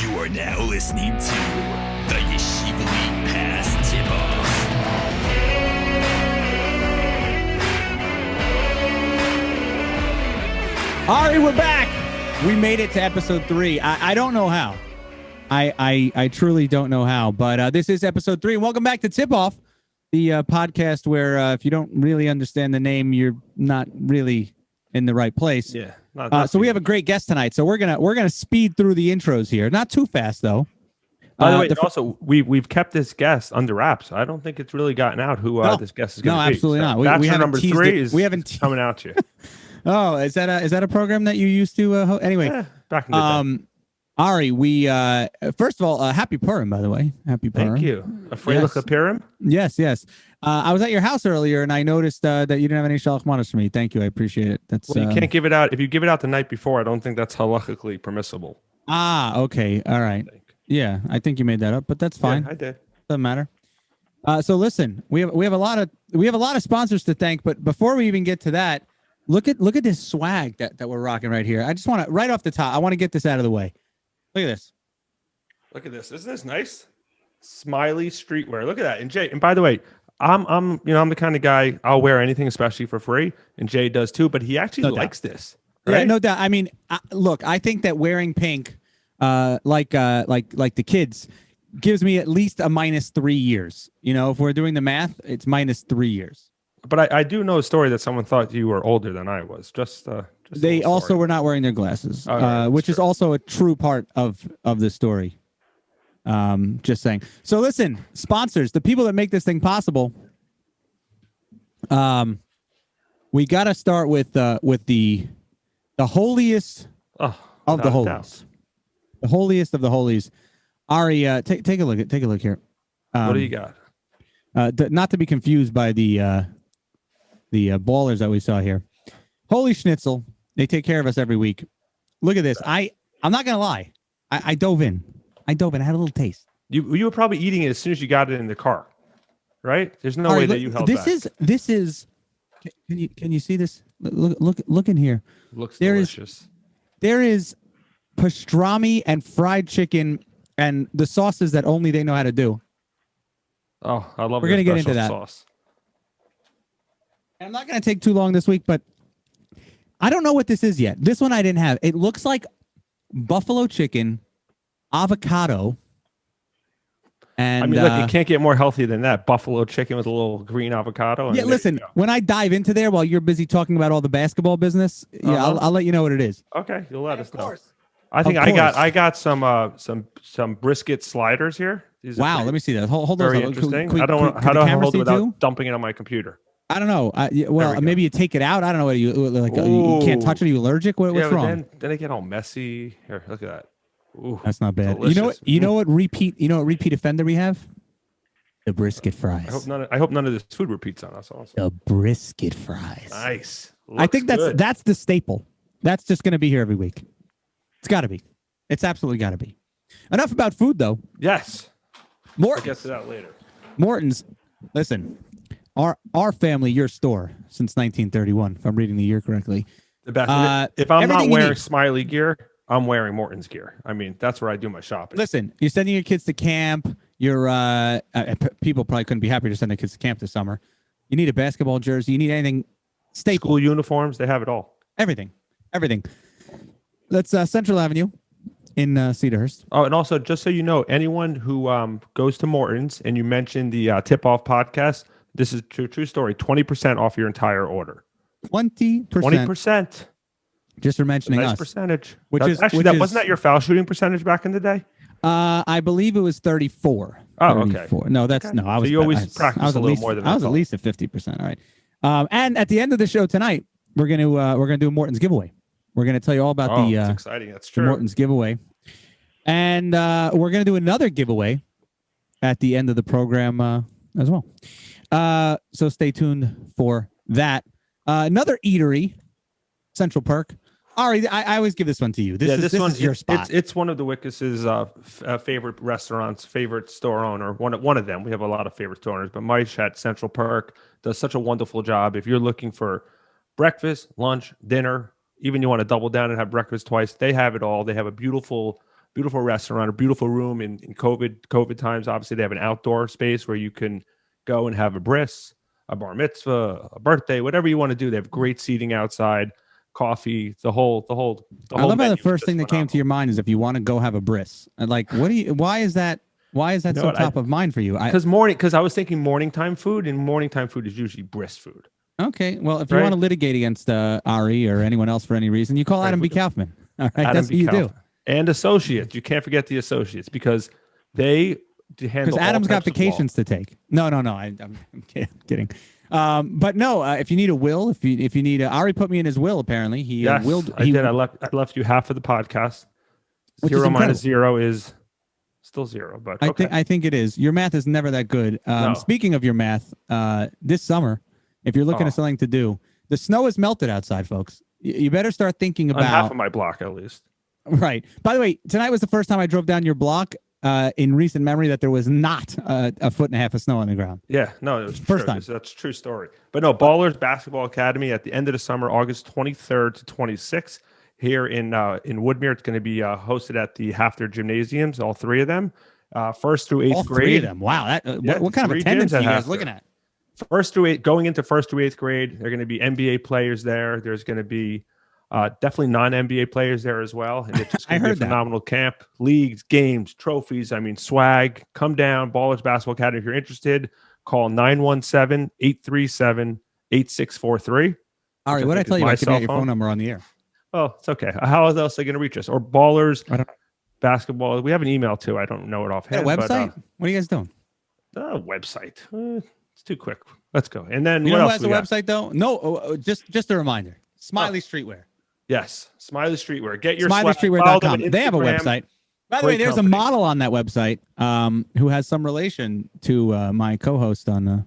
You are now listening to the Yeshiva League Pass Tip-Off. All right, we're back. We made it to episode 3. I don't know how. I truly don't know how, but this is episode 3. And welcome back to Tip-Off, the podcast where if you don't really understand the name, you're not really in the right place. Yeah. So we have a great guest tonight. So we're gonna speed through the intros here. Not too fast though. By the way, also we've kept this guest under wraps. I don't think it's really gotten out who this guest is going to be. No, absolutely not. Bachelor we haven't number teased 3 it. is We haven't coming out to you. Oh, is that a program that you used to? Anyway, back in the day. Ari, we first of all, happy Purim, by the way. Happy Purim. Thank you. Afreiliche Purim? Yes. I was at your house earlier, and I noticed that you didn't have any shalach manos for me. Thank you. I appreciate it. That's you can't give it out. If you give it out the night before, I don't think that's halachically permissible. Okay. All right. Yeah, I think you made that up, but that's fine. Yeah, I did. Doesn't matter. So listen, we have a lot of sponsors to thank, but before we even get to that, look at this swag that we're rocking right here. I just want to right off the top, I want to get this out of the way. Look at this. Look at this. Isn't this nice? Smiley streetwear. Look at that. And Jay, and by the way, I'm the kind of guy, I'll wear anything, especially for free. And Jay does too, but he actually likes this. Right? Yeah, no doubt. I mean, look, I think that wearing pink, like the kids, gives me at least a -3 years. You know, if we're doing the math, it's -3 years. But I do know a story that someone thought you were older than I was. They also were not wearing their glasses, which is also a true part of the story. Just saying. So listen, sponsors, the people that make this thing possible. We got to start with the holiest of the holies. The holiest of the holies. Ari, take a look here. What do you got? Not to be confused by the ballers that we saw here. Holy Schnitzel. They take care of us every week. Look at this. I'm not going to lie. I dove in. I had a little taste. You were probably eating it as soon as you got it in the car, right? There's no way that you held back. This is. Can you see this? Look in here. Looks delicious. There is pastrami and fried chicken and the sauces that only they know how to do. Oh, I love. We're gonna get into that. Sauce. I'm not gonna take too long this week, but I don't know what this is yet. This one I didn't have. It looks like buffalo chicken, avocado, and I mean, look, you can't get more healthy than that. Buffalo chicken with a little green avocado. Yeah, listen, when I dive into there while you're busy talking about all the basketball business, I'll let you know what it is. Okay, you'll let us know. I think I got some brisket sliders here. Wow, let me see that. Hold on. Very interesting. How do I hold it without dumping it on my computer? I don't know. Well, maybe you take it out. I don't know. What you can't touch it? Are you allergic? What's wrong? Then they get all messy. Here, look at that. Ooh, that's not bad. Delicious. You know what repeat offender we have? The brisket fries. I hope none of this food repeats on us. Also, the brisket fries. Nice. I think that's the staple. That's just going to be here every week. It's got to be. It's absolutely got to be. Enough about food, though. Yes. Morton's. We'll get to that later. Morton's. Listen, our family, your store since 1931. If I'm reading the year correctly. The best. If I'm not wearing Smiley gear, I'm wearing Morton's gear. I mean, that's where I do my shopping. Listen, you're sending your kids to camp. People probably couldn't be happier to send their kids to camp this summer. You need a basketball jersey. You need anything staple. School uniforms. They have it all. Everything. That's Central Avenue in Cedarhurst. Oh, and also, just so you know, anyone who goes to Morton's and you mention the Tip-Off podcast, this is true story. 20% off your entire order. 20%. Just for mentioning us. Percentage. Wasn't that your foul shooting percentage back in the day? I believe it was 34. Oh, 34. Okay. No, that's no. I was. So you always practice a little more than I was at least at 50%. All right. And at the end of the show tonight, we're gonna do a Morton's giveaway. We're gonna tell you all about it's exciting. That's true. The Morton's giveaway, and we're gonna do another giveaway at the end of the program as well. So stay tuned for that. Another eatery, Central Perk. Ari, I always give this one to you. This is your spot. It's one of the Wickus's favorite restaurants, favorite store owner. One of them. We have a lot of favorite store owners, but Maish at Central Perk does such a wonderful job. If you're looking for breakfast, lunch, dinner, even you want to double down and have breakfast twice, they have it all. They have a beautiful beautiful restaurant, a beautiful room in COVID times. Obviously, they have an outdoor space where you can go and have a bris, a bar mitzvah, a birthday, whatever you want to do. They have great seating outside, coffee, the whole. I love how the first thing that came to your mind is if you want to go have a bris. And like, why is that so top of mind for you? Because I was thinking morning time food, and morning time food is usually bris food. Okay, well, if you want to litigate against Ari or anyone else for any reason, you call Adam B. Kaufman. All right, Adam that's B. what you do. And associates. You can't forget the associates because they handle. Because Adam's got vacations to take. No, I'm kidding. But no, if you need a will, if you need Ari put me in his will. Apparently, he willed. I did. I left you half of the podcast. 0 minus 0 is still 0. But okay. I think it is. Your math is never that good. No. Speaking of your math, this summer, if you're looking at something to do, the snow has melted outside, folks. You better start thinking about on half of my block at least. Right. By the way, tonight was the first time I drove down your block in recent memory that there was not a foot and a half of snow on the ground. Yeah, no, it was first true. time. That's a true story. But no, Ballers Basketball Academy at the end of the summer, August 23rd to 26th, here in Woodmere. It's going to be hosted at the Halpert gymnasiums, all 3 of them, 1st through 8th grade. 3 of them. Wow, what kind of attendance are you guys looking at? 1st through 8th, going into 1st through 8th grade. There are going to be NBA players there. There's going to be definitely non-NBA players there as well. And it's just going to be a phenomenal camp. Leagues, games, trophies. I mean, swag. Come down, Ballers Basketball Academy. If you're interested, call 917-837-8643. All right, what did I tell you? I can get your phone number on the air. Oh, it's okay. How else are they going to reach us? Or Ballers Basketball. We have an email too. I don't know it offhand. A website? What are you guys doing? Website. It's too quick. Let's go. And then you what know else? Who has a website though? No, just a reminder. Smiley Streetwear. Yes, Smiley Streetwear. Get your SmileyStreetwear.com. They have a website. By the way, there's company. a model on that website who has some relation to my co-host on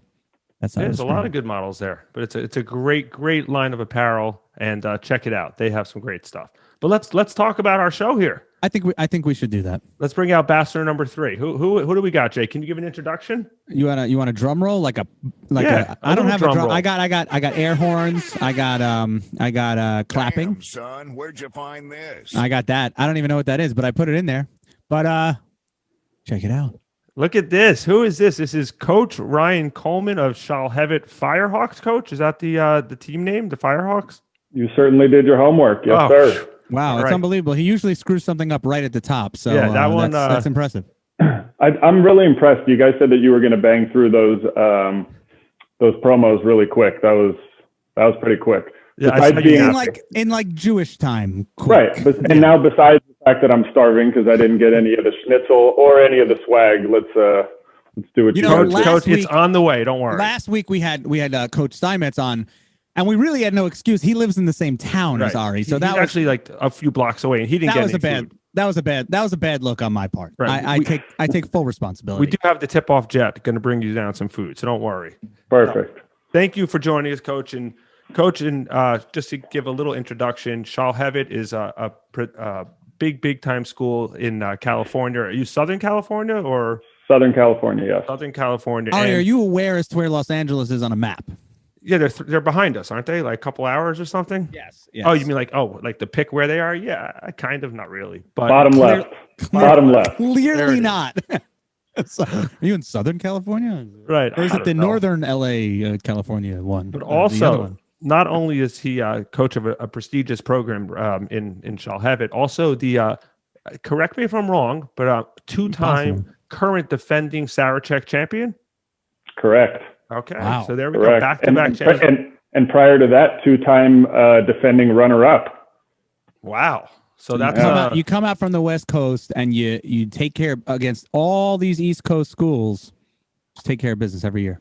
that side. There's a lot of good models there, but it's a great line of apparel, and check it out. They have some great stuff. But let's talk about our show here. I think we should do that. Let's bring out Bachelor number 3. Who do we got, Jay? Can you give an introduction? You want a drum roll I don't have a drum. I got air horns. I got clapping. Damn, son, where'd you find this? I got that. I don't even know what that is, but I put it in there. But check it out. Look at this. Who is this? This is Coach Ryan Coleman of Shalhevet Firehawks. Coach, is that the team name, the Firehawks? You certainly did your homework. Yes, sir. Wow, it's unbelievable. He usually screws something up right at the top. So yeah, that one that's impressive. I'm really impressed. You guys said that you were going to bang through those promos really quick. That was pretty quick. Yeah, in like Jewish time. Quick. Right. And now, besides the fact that I'm starving because I didn't get any of the schnitzel or any of the swag, let's do it. Coach, it's on the way. Don't worry. Last week we had Coach Steinmetz on. And we really had no excuse. He lives in the same town as Ari, so that was actually like a few blocks away, and he didn't get any food. That was a bad look on my part. Right. I take full responsibility. We do have the tip-off jet going to bring you down some food, so don't worry. Perfect. Thank you for joining us, Coach. And just to give a little introduction, Shalhevet is a big time school in California. Are you Southern California or Southern California? Yes. Southern California. Ari, are you aware as to where Los Angeles is on a map? Yeah, they're behind us, aren't they? Like a couple hours or something? Yes. Oh, you mean like the pick where they are? Yeah, kind of, not really. But bottom left. Clearly not. So, are you in Southern California? Right. Or is it the Northern LA, California one? But also, not only is he coach of a prestigious program in Shalhevet, also the correct me if I'm wrong, but 2-time current defending Saracheck champion. Correct. Okay, wow. So there we go, back-to-back champions. And prior to that, 2-time defending runner-up. Wow. So that's you come out from the West Coast and you take care against all these East Coast schools. Just take care of business every year.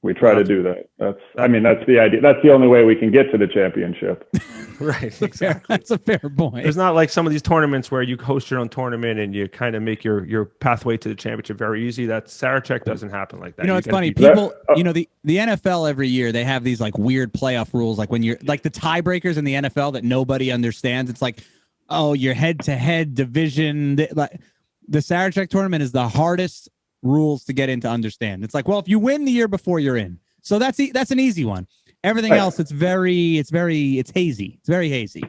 We try to do that. That's the idea. That's the only way we can get to the championship. Right. Exactly. That's a fair point. It's not like some of these tournaments where you host your own tournament and you kind of make your pathway to the championship very easy. That Saracheck doesn't happen like that. You know, it's funny. People, the NFL every year, they have these like weird playoff rules. Like when you're like the tiebreakers in the NFL that nobody understands. It's like, oh, your head-to-head division. Like the Sarachek tournament is the hardest rules to get in to understand. It's like, well, if you win the year before, you're in. So that's an easy one. Everything else, it's hazy. It's very hazy.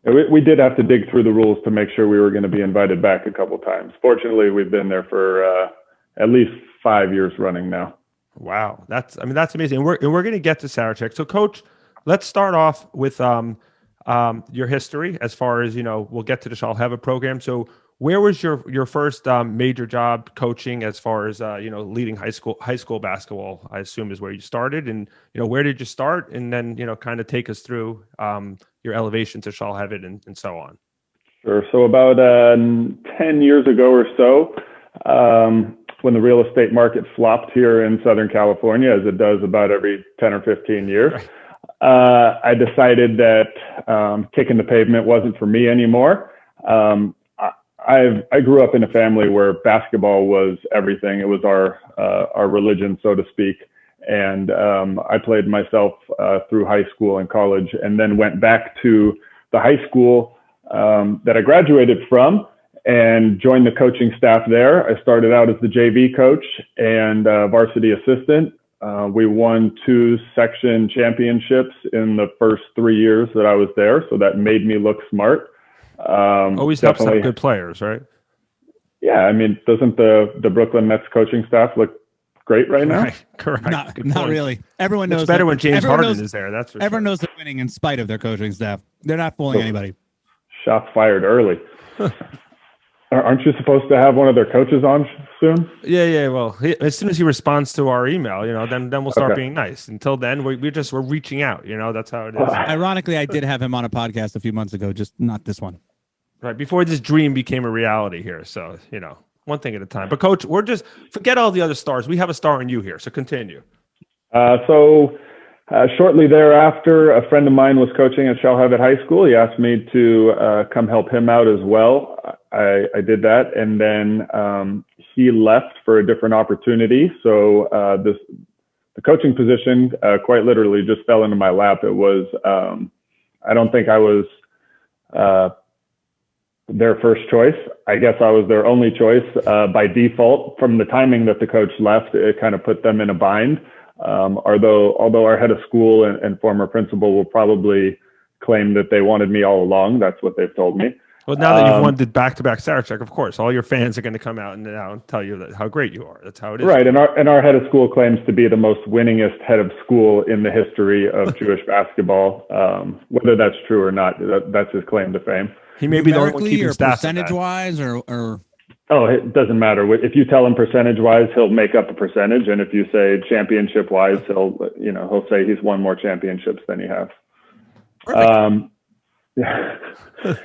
We did have to dig through the rules to make sure we were going to be invited back a couple times. Fortunately, we've been there for at least 5 years running now. Wow, that's amazing. And we're going to get to Saracheck. So, Coach, let's start off with your history as far as we'll get to the Shalhevet program. So, where was your first major job coaching as far as leading high school basketball? I assume is where you started, and where did you start, and then kind of take us through your elevation to Shalhevet and so on. Sure. So about 10 years ago or so, when the real estate market flopped here in Southern California, as it does about every 10 or 15 years, I decided that kicking the pavement wasn't for me anymore. I grew up in a family where basketball was everything. It was our religion, so to speak. And I played myself through high school and college, and then went back to the high school that I graduated from and joined the coaching staff there. I started out as the JV coach and varsity assistant. We won 2 section championships in the first 3 years that I was there, so that made me look smart. Always helps to have good players, right? Yeah, I mean, doesn't the Brooklyn Nets coaching staff look great right now? Right, correct. Not really. Everyone knows. It's better when James Harden is there. That's for everyone sure. knows they're winning in spite of their coaching staff. They're not fooling anybody. Shots fired early. Aren't you supposed to have one of their coaches on soon? Yeah. Well, as soon as he responds to our email, then we'll start being nice. Until then, we're reaching out. That's how it is. Ironically, I did have him on a podcast a few months ago, just not this one. Right before this dream became a reality here. So one thing at a time. But Coach, forget all the other stars. We have a star in you here. So continue. Shortly thereafter, a friend of mine was coaching at Shalhevet High School. He asked me to come help him out as well. I did that, and then he left for a different opportunity. So the coaching position quite literally just fell into my lap. It was I don't think I was their first choice. I guess I was their only choice by default. From the timing that the coach left, it kind of put them in a bind. Although our head of school and former principal will probably claim that they wanted me all along. That's what they've told me. Well, now that you've won the back-to-back Saracheck, of course, all your fans are going to come out and now tell you how great you are. That's how it is. Right, and our head of school claims to be the most winningest head of school in the history of Jewish basketball. Whether that's true or not, that's his claim to fame. He may be the only one keeping stats percentage-wise, or oh, it doesn't matter. If you tell him percentage-wise, he'll make up a percentage, and if you say championship-wise, he'll say he's won more championships than you have. Perfect.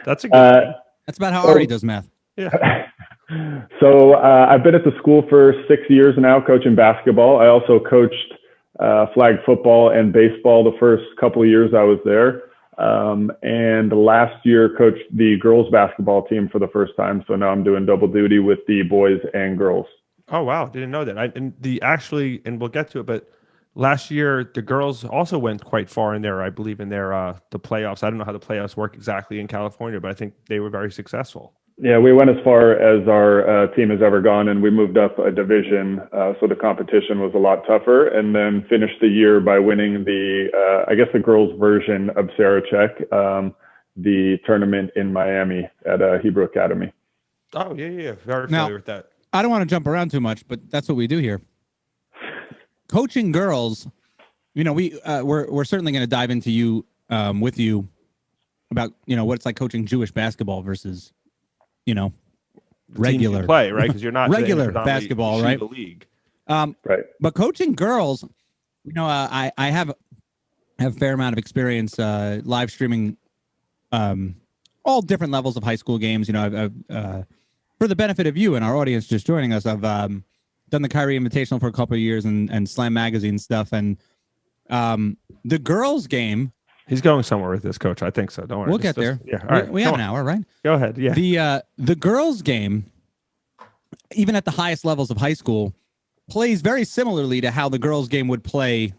That's a good that's about how Ari does math. Yeah. So I've been at the school for 6 years now, coaching basketball. I also coached flag football and baseball the first couple of years I was there. And last year coached the girls basketball team for the first time. So now I'm doing double duty with the boys and girls. Oh, wow. Didn't know that. And we'll get to it, but last year, the girls also went quite far in there, I believe, in their the playoffs. I don't know how the playoffs work exactly in California, but I think they were very successful. Yeah, we went as far as our team has ever gone, and we moved up a division, so the competition was a lot tougher, and then finished the year by winning the girls' version of Saracheck, the tournament in Miami at Hebrew Academy. Oh, yeah. Very familiar with that. I don't want to jump around too much, but that's what we do here. Coaching girls, we're certainly going to dive into you with you about what it's like coaching Jewish basketball versus regular play, right? Because you're not regular basketball, right? League. Right. But coaching girls, I have a fair amount of experience live streaming all different levels of high school games. I've for the benefit of you and our audience just joining us, I've done the Kyrie Invitational for a couple of years and Slam Magazine stuff. And the girls' game. He's going somewhere with this, Coach. I think so. Don't worry. We'll get there. Yeah. All right. We have an hour, right? Go ahead. Yeah. The girls' game, even at the highest levels of high school, plays very similarly to how the girls' game would play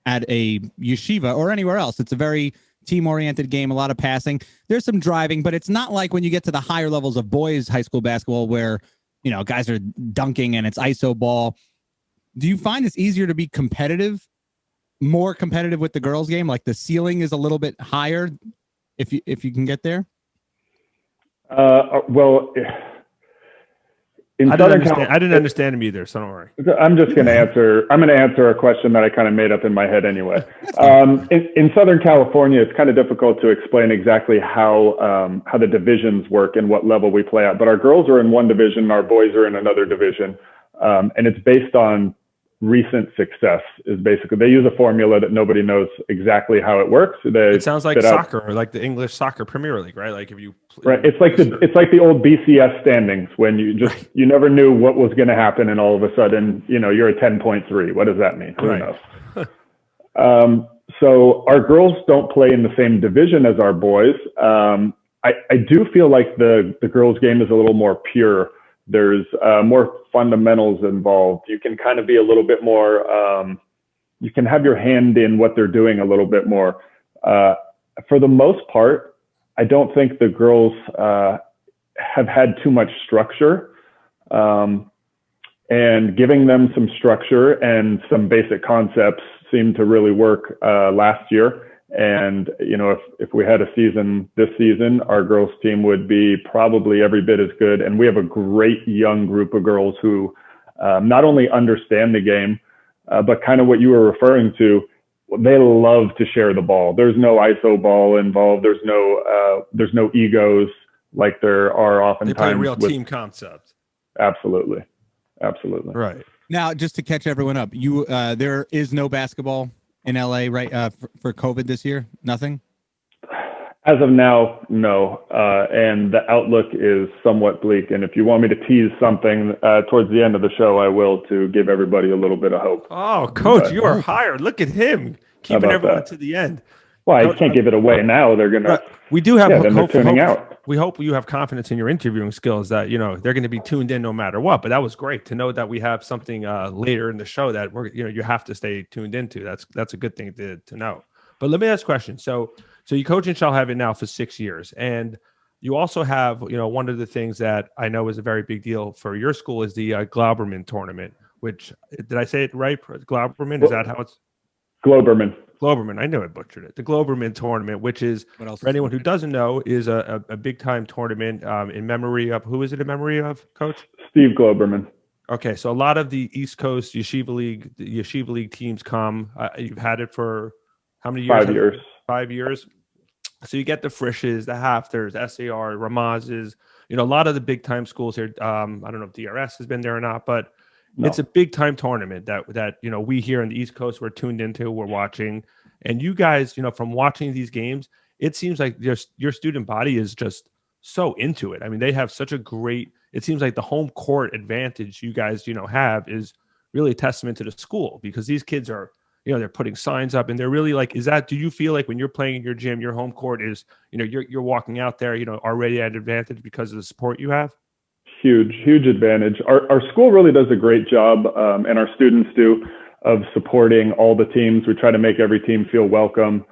at a yeshiva or anywhere else. It's a very team-oriented game, a lot of passing. There's some driving, but it's not like when you get to the higher levels of boys' high school basketball where guys are dunking and it's ISO ball. Do you find it's easier to be more competitive with the girls' game? Like the ceiling is a little bit higher if you can get there? Well, I didn't understand him either, so don't worry. I'm just going to answer. I'm going to answer a question that I kind of made up in my head anyway. In Southern California, it's kind of difficult to explain exactly how the divisions work and what level we play at. But our girls are in one division, our boys are in another division, and it's based on recent success. Is basically they use a formula that nobody knows exactly how it works. It sounds like soccer, or like the English Soccer Premier League, right? Like if you right, it's like the old BCS standings when you never knew what was going to happen, and all of a sudden you're a 10.3. What does that mean? Who knows? So our girls don't play in the same division as our boys. I do feel like the girls' game is a little more pure. There's more fundamentals involved. You can kind of be a little bit more, you can have your hand in what they're doing a little bit more. For the most part, I don't think the girls have had too much structure. And giving them some structure and some basic concepts seemed to really work last year. And, if we had a season this season, our girls team would be probably every bit as good. And we have a great young group of girls who not only understand the game, but kind of what you were referring to, they love to share the ball. There's no ISO ball involved. There's no egos like there are oftentimes. They play a real team concept. Absolutely. Right. Now, just to catch everyone up, there is no basketball in LA, right? For COVID this year, nothing. As of now, no. And the outlook is somewhat bleak. And if you want me to tease something towards the end of the show, I will, to give everybody a little bit of hope. Oh, Coach, you are hired. Look at him keeping everyone to the end. Well, I can't give it away now. They're gonna. We do have. Then they're tuning out. We hope you have confidence in your interviewing skills that they're going to be tuned in no matter what. But that was great to know that we have something later in the show that you have to stay tuned into. That's a good thing to know. But let me ask a question. So you coach in Shalhevet now for 6 years, and you also have one of the things that I know is a very big deal for your school is the Glouberman tournament. Which, did I say it right? Glouberman, is that how it's? Glouberman. I knew I butchered it. The Glouberman tournament, which is, for anyone who doesn't know, is a big time tournament in memory of, who is it in memory of, Coach? Steve Globerman. Okay, so a lot of the East Coast Yeshiva League teams come. You've had it for how many years? 5 years. 5 years. So you get the Frisches, the Halperts, SAR, Ramazes, a lot of the big time schools here. I don't know if DRS has been there or not, but no. It's a big time tournament that we here on the East Coast, we're tuned into, we're watching. And you guys, from watching these games, it seems like your student body is just so into it. I mean, they have such a great, it seems like the home court advantage you guys, have is really a testament to the school, because these kids are, they're putting signs up and they're really like, do you feel like when you're playing in your gym, your home court is, you're walking out there, already at advantage because of the support you have? Huge advantage. Our school really does a great job, and our students do, of supporting all the teams. We try to make every team feel welcome.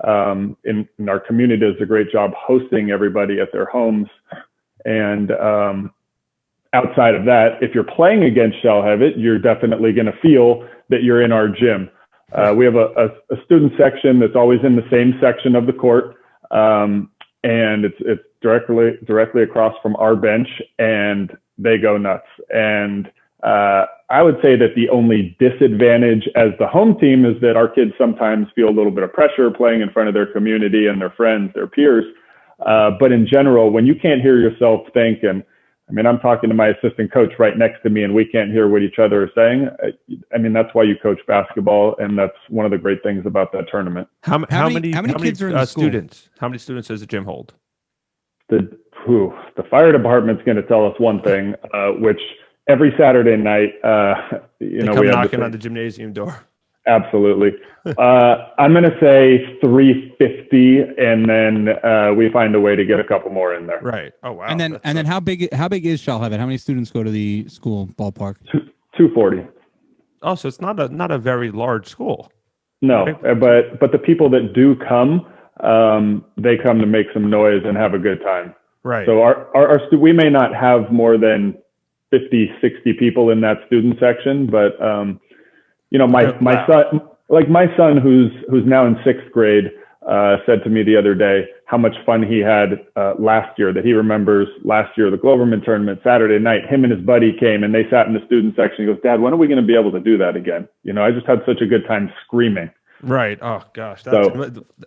In our community does a great job hosting everybody at their homes. And outside of that, if you're playing against Shalhevet, you're definitely going to feel that you're in our gym. We have a student section that's always in the same section of the court. And it's directly across from our bench, and they go nuts. And I would say that the only disadvantage as the home team is that our kids sometimes feel a little bit of pressure playing in front of their community and their friends, their peers. But in general, when you can't hear yourself think, and I mean, I'm talking to my assistant coach right next to me and we can't hear what each other are saying. I mean, that's why you coach basketball, and that's one of the great things about that tournament. How many kids are in the school? Students? How many students does the gym hold? The fire department's going to tell us one thing, which every Saturday night, they come knocking on the gymnasium door. Absolutely. I'm going to say 350, and then we find a way to get a couple more in there. Right. Oh wow. And then how big is Shalhevet? How many students go to the school ballpark? 240. Oh, so it's not a very large school. No, right? but the people that do come, they come to make some noise and have a good time. Right. So we may not have more than 50, 60 people in that student section, but my son, who's now in 6th grade, said to me the other day, how much fun he had last year, that he remembers last year, the Glouberman tournament, Saturday night, him and his buddy came and they sat in the student section. He goes, Dad, when are we going to be able to do that again? I just had such a good time screaming. Right. Oh gosh.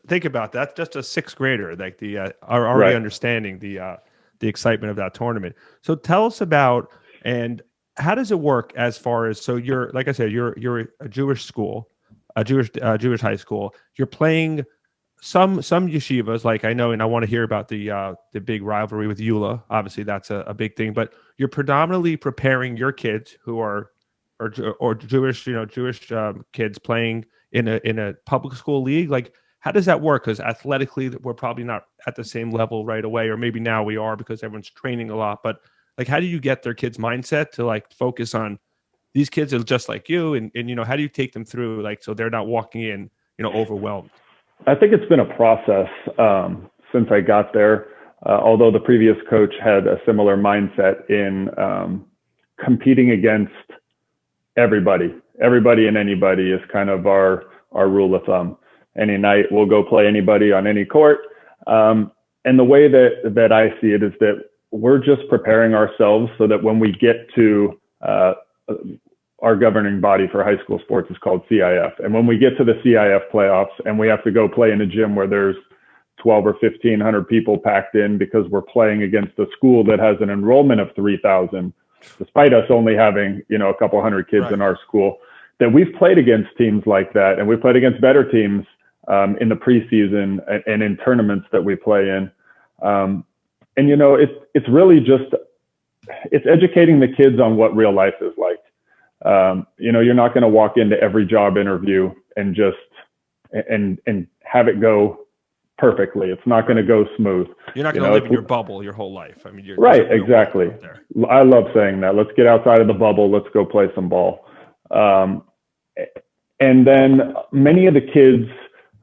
Think about that. Just a sixth grader, like are already understanding the excitement of that tournament. So tell us about, and how does it work as far as, so you're, like I said, you're a Jewish school, a Jewish high school. You're playing some yeshivas, like I know, and I want to hear about the big rivalry with YULA. Obviously, that's a big thing. But you're predominantly preparing your kids who are Jewish, Jewish kids playing in a public school league. Like, how does that work? Because athletically, we're probably not at the same level right away, or maybe now we are because everyone's training a lot. But like, how do you get their kids' mindset to like focus on these kids are just like you, and how do you take them through, like, so they're not walking in overwhelmed? I think it's been a process since I got there. Although the previous coach had a similar mindset in competing against everybody and anybody is kind of our rule of thumb. Any night we'll go play anybody on any court. And the way that I see it is that we're just preparing ourselves so that when we get to our governing body for high school sports is called CIF. And when we get to the CIF playoffs and we have to go play in a gym where there's 12 or 1,500 people packed in because we're playing against a school that has an enrollment of 3,000, despite us only having, a couple hundred kids in our school, that we've played against teams like that. And we've played against better teams in the preseason and in tournaments that we play in. It's really just, it's educating the kids on what real life is like. You're not going to walk into every job interview and just and have it go perfectly. It's not going to go smooth. You're not going to live in your bubble your whole life. I mean, you're right. Exactly. I love saying that. Let's get outside of the bubble. Let's go play some ball. And then many of the kids.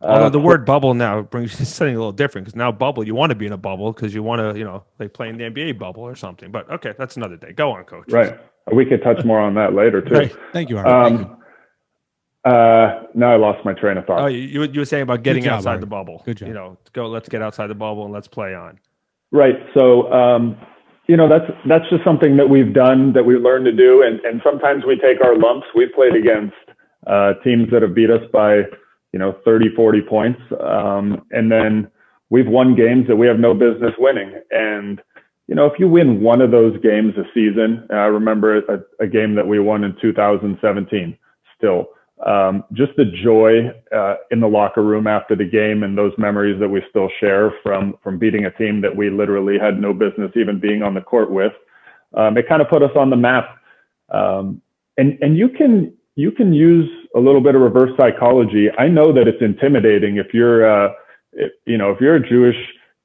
Although the word bubble now brings something a little different, because now bubble, you want to be in a bubble because you want to, like play in the NBA bubble or something. But okay, that's another day. Go on, Coach. Right. We could touch more on that later too. Right. Thank you, Art. Now I lost my train of thought. Oh, you were saying about getting job, outside Art. the bubble. Good job. Let's get outside the bubble and let's play on. Right. So, that's just something that we've done, that we learned to do. And sometimes we take our lumps. We've played against teams that have beat us by, 30, 40 points. And then we've won games that we have no business winning. And, if you win one of those games a season, I remember a game that we won in 2017 still. Just the joy in the locker room after the game and those memories that we still share from beating a team that we literally had no business even being on the court with. It kind of put us on the map. And you can use a little bit of reverse psychology. I know that it's intimidating if you're if you're a Jewish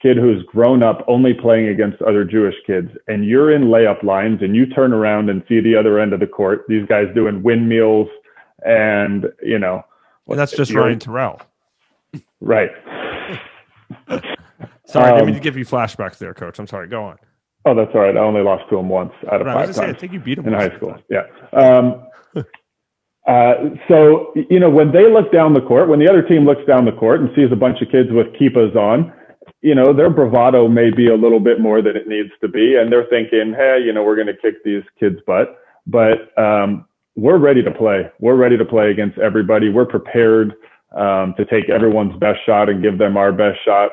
kid who's grown up only playing against other Jewish kids, and you're in layup lines and you turn around and see the other end of the court, these guys doing windmills and, well, that's just Ryan Terrell. Right. Sorry, I didn't mean to give you flashbacks there, Coach. I'm sorry. Go on. Oh, that's all right. I only lost to him once out of 5 times. I think you beat him in high school. Yeah. So, when they look down the court, when the other team looks down the court and sees a bunch of kids with kippas on, their bravado may be a little bit more than it needs to be. And they're thinking, hey, we're going to kick these kids' butt. But we're ready to play. We're ready to play against everybody. We're prepared to take everyone's best shot and give them our best shot.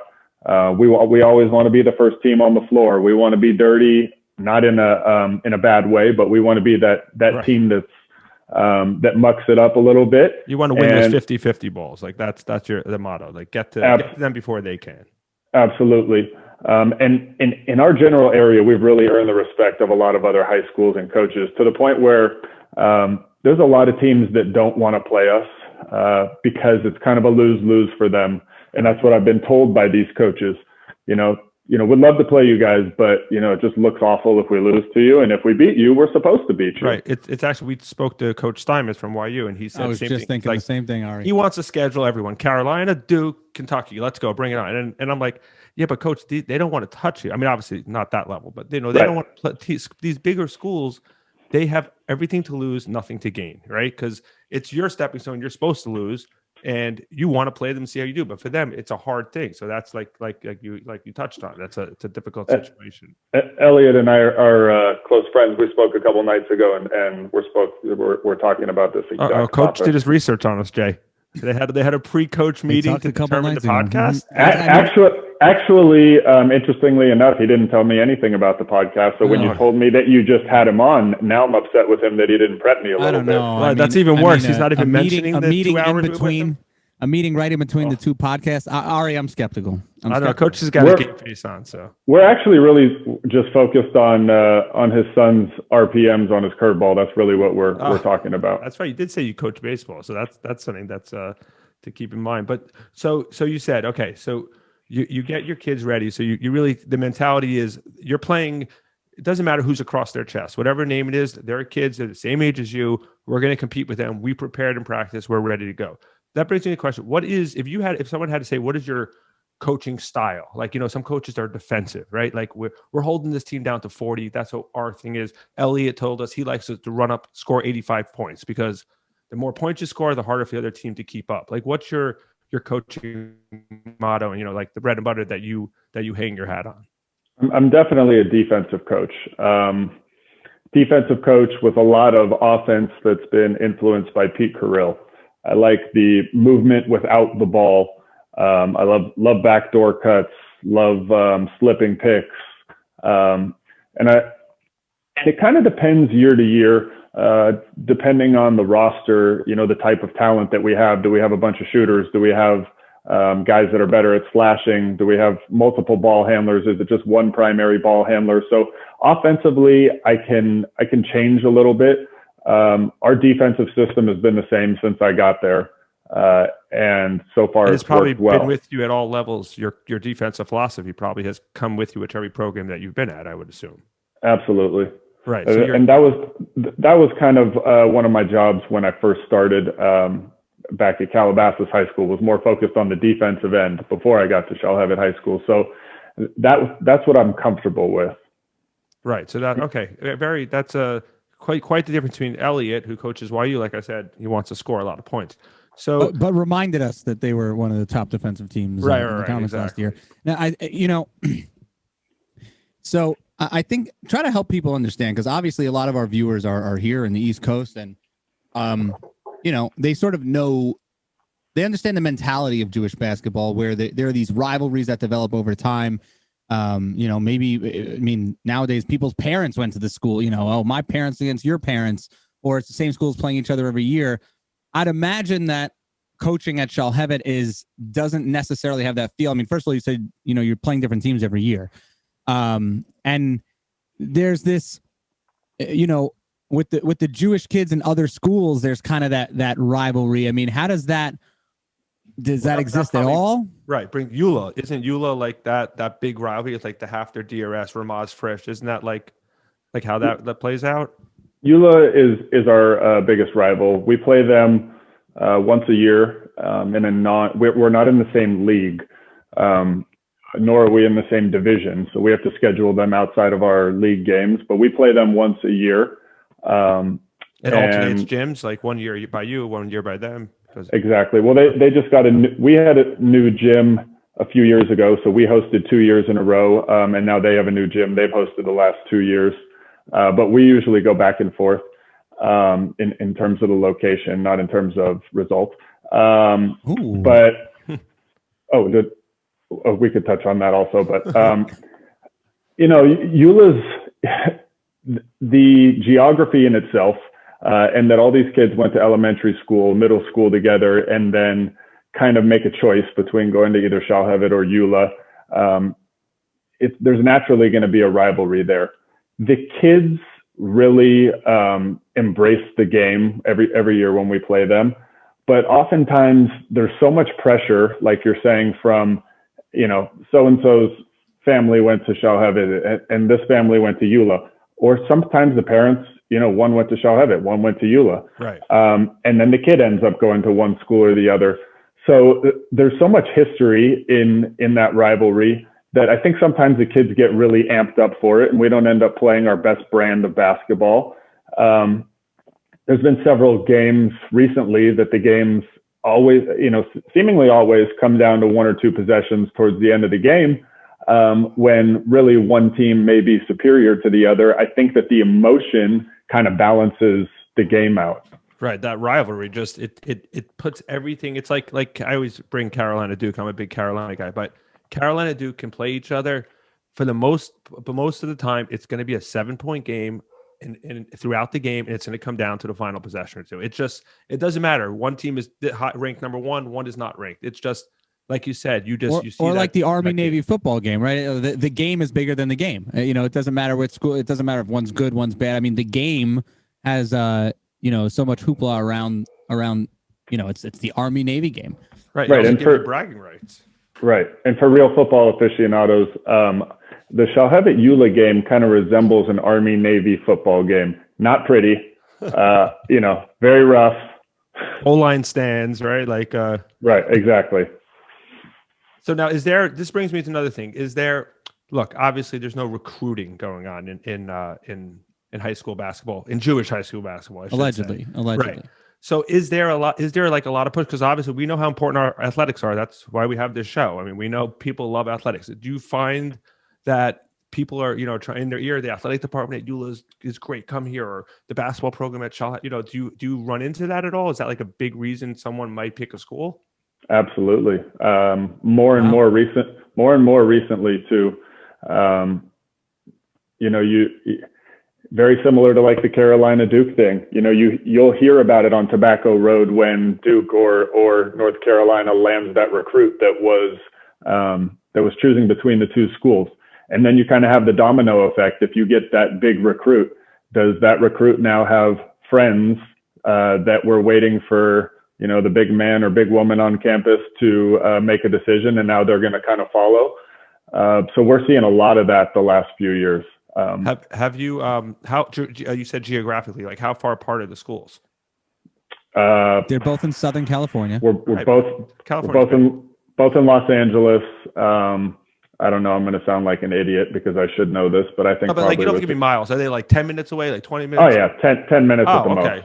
We always want to be the first team on the floor. We want to be dirty, not in a bad way, but we want to be that right. team that's that mucks it up a little bit. You want to win those 50-50 balls. Like that's the motto. Like get to them before they can. Absolutely. And in our general area, we've really earned the respect of a lot of other high schools and coaches, to the point where there's a lot of teams that don't want to play us because it's kind of a lose-lose for them. And that's what I've been told by these coaches. We'd love to play you guys, but it just looks awful if we lose to you. And if we beat you, we're supposed to beat you. Right. It's actually, we spoke to Coach Steinmetz from YU, and he said I was just thinking the same thing, Ari. He wants to schedule everyone. Carolina, Duke, Kentucky. Let's go. Bring it on. And I'm like, yeah, but Coach, they don't want to touch you. I mean, obviously not that level, but they right. don't want to play. These bigger schools, they have everything to lose, nothing to gain, right? Because it's your stepping stone. You're supposed to lose. and you want to play them, see how you do. But for them, it's a hard thing. So that's like you touched on. It's a difficult situation. Elliot and I are close friends. We spoke a couple nights ago, and we're talking about this exact Coach topic. did his research on us, Jay. They had a pre-coach meeting to determine the podcast. Actually, interestingly enough, he didn't tell me anything about the podcast. So when you told me that you just had him on, now I'm upset with him that he didn't prep me a little bit. Well, that's even worse. He's not even mentioning the 2 hours in between. A meeting right in between the two podcasts. Ari, I'm skeptical. I don't know. Coach has got a game face on, so we're actually really just focused on his son's RPMs on his curveball. That's really what we're talking about. That's right. You did say you coach baseball, so that's something that's to keep in mind. But so you said, okay, so you get your kids ready. So you really, the mentality is you're playing. It doesn't matter who's across their chest, whatever name it is. They're kids. They're the same age as you. We're going to compete with them. We prepared and practice. We're ready to go. That brings me to the question: if someone had to say, what is your coaching style? Like, some coaches are defensive, right? Like we're holding this team down to 40. That's what our thing is. Elliot told us he likes us to run up, score 85 points because the more points you score, the harder for the other team to keep up. Like, what's your coaching motto? And like the bread and butter that you hang your hat on. I'm definitely a defensive coach. Defensive coach with a lot of offense that's been influenced by Pete Carrill. I like the movement without the ball. I love backdoor cuts, love slipping picks. And it kind of depends year to year, depending on the roster, the type of talent that we have. Do we have a bunch of shooters? Do we have guys that are better at slashing? Do we have multiple ball handlers? Is it just one primary ball handler? So offensively, I can change a little bit. Our defensive system has been the same since I got there. And so far it's probably well. been with you at all levels. Your defensive philosophy probably has come with you at every program that you've been at, I would assume. Absolutely. Right. So and that was kind of one of my jobs when I first started back at Calabasas High School, was more focused on the defensive end before I got to Shalhevet High School. So that's what I'm comfortable with. Right. So that's quite the difference between Elliot, who coaches YU. Like I said, he wants to score a lot of points. So, but reminded us that they were one of the top defensive teams in the conference last year. Now, so I think try to help people understand, because obviously a lot of our viewers are here in the East Coast, and they sort of know, they understand the mentality of Jewish basketball, where there are these rivalries that develop over time. Nowadays people's parents went to the school, my parents against your parents, or it's the same schools playing each other every year. I'd imagine that coaching at Shalhevet doesn't necessarily have that feel. I mean, first of all, you said, you're playing different teams every year. And there's this, with the Jewish kids in other schools, there's kind of that rivalry. I mean, how does that exist at all? Right. Bring YULA. Isn't YULA like that big rivalry? It's like the Halpert DRS, Ramaz Frisch. Isn't that like how that plays out? YULA is our biggest rival. We play them once a year, we're not in the same league, nor are we in the same division. So we have to schedule them outside of our league games, but we play them once a year. It alternates gyms, like 1 year by you, 1 year by them. Exactly. Well, they just we had a new gym a few years ago, so we hosted 2 years in a row, and now they have a new gym. They've hosted the last 2 years. But we usually go back and forth in terms of the location, not in terms of results. But we could touch on that also. But YULA's the geography in itself, and that all these kids went to elementary school, middle school together, and then kind of make a choice between going to either Shalhevet or YULA. There's naturally going to be a rivalry there. The kids really embrace the game every year when we play them, but oftentimes there's so much pressure, like you're saying, from so-and-so's family went to Shalhevet and this family went to YULA, or sometimes the parents, one went to Shalhevet, one went to YULA, right? And then the kid ends up going to one school or the other. So there's so much history in that rivalry that I think sometimes the kids get really amped up for it, and we don't end up playing our best brand of basketball. There's been several games recently that the games always, seemingly always come down to one or two possessions towards the end of the game, when really one team may be superior to the other. I think that the emotion kind of balances the game out. Right, that rivalry just it puts everything. It's like I always bring Carolina Duke. I'm a big Carolina guy, but Carolina Duke can play each other but most of the time it's going to be a 7-point game, and throughout the game, and it's going to come down to the final possession or two. It doesn't matter. One team is ranked number one is not ranked. It's just like you said. You see or that, like the Army Navy football game, right? The game is bigger than the game. It doesn't matter what school. It doesn't matter if one's good, one's bad. I mean, the game has so much hoopla around. It's the Army Navy game, right? Right, and for bragging rights. Right, and for real football aficionados, the Shalhevet YULA game kind of resembles an Army Navy football game. Not pretty, very rough. O-line stands, right? Right, exactly. So now, this brings me to another thing. Look, obviously there's no recruiting going on in high school basketball, in Jewish high school basketball, allegedly. Right. So is there a lot of push? Because obviously we know how important our athletics are. That's why we have this show. I mean, we know people love athletics. Do you find that people are, trying in their ear, the athletic department at YULA is great, come here, or the basketball program at Shalhevet, do you run into that at all? Is that like a big reason someone might pick a school? Absolutely. More and more recently too. Very similar to like the Carolina Duke thing. You'll hear about it on Tobacco Road when Duke or North Carolina lands that recruit that was choosing between the two schools. And then you kind of have the domino effect. If you get that big recruit, does that recruit now have friends that were waiting for, the big man or big woman on campus to make a decision, and now they're going to kind of follow? So we're seeing a lot of that the last few years. Have you you said geographically, like how far apart are the schools? They're both in Southern California. We're both in Los Angeles. I don't know. I'm going to sound like an idiot because I should know this, but I think. But you don't give me miles. Are they like 10 minutes away, like 20 minutes? Oh yeah, 10 minutes at the okay.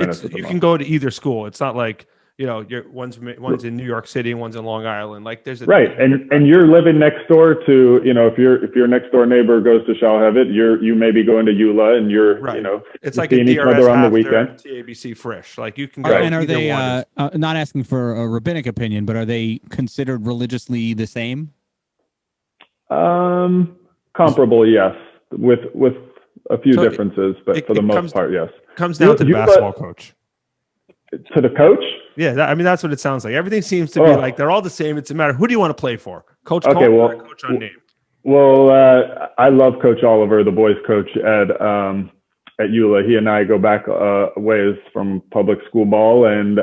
most. So you can go to either school. It's not like one's in New York City and one's in Long Island. Like there's right, and you're living next door to if your next door neighbor goes to Shalhevet, you may be going to YULA, and you're right. It's like seeing a each other on the weekend. TABC Frisch. Like you can go. And are they not asking for a rabbinic opinion, but are they considered religiously the same? Comparable, yes, with a few differences, but for the most part, yes. Comes down to the basketball coach. To the coach? Yeah, that's what it sounds like. Everything seems to be like they're all the same. It's a matter who do you want to play for, Coach Coleman or Coach Unnamed? Well, I love Coach Oliver, the boys' coach at YULA. He and I go back ways from public school ball, and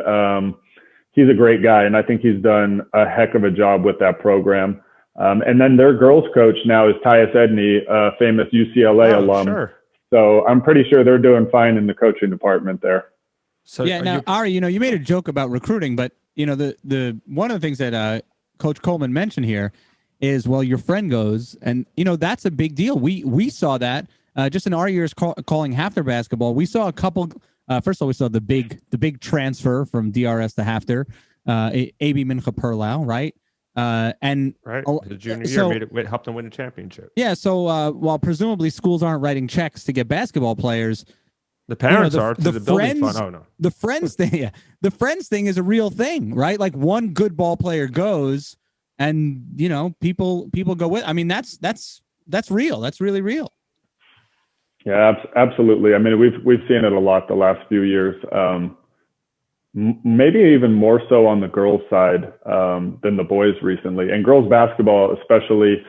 he's a great guy, and I think he's done a heck of a job with that program. And then their girls' coach now is Tyus Edney, a famous UCLA alum. Sure. So I'm pretty sure they're doing fine in the coaching department there. So yeah, now Ari, you made a joke about recruiting, but the one of the things that Coach Coleman mentioned here is, well, your friend goes, and that's a big deal. We saw that just in our years calling Halpert basketball. We saw a couple. First of all, we saw the big transfer from DRS to Halpert, AB Mincha Perlau, right? And right, the junior year helped them win a championship. Yeah, so while presumably schools aren't writing checks to get basketball players, the parents are to the building fund. Oh no, the friends thing. Yeah, the friends thing is a real thing, right? Like one good ball player goes, and people go with. I mean, that's real. That's really real. Yeah, absolutely. I mean, we've seen it a lot the last few years. Maybe even more so on the girls' side than the boys recently. And girls basketball, especially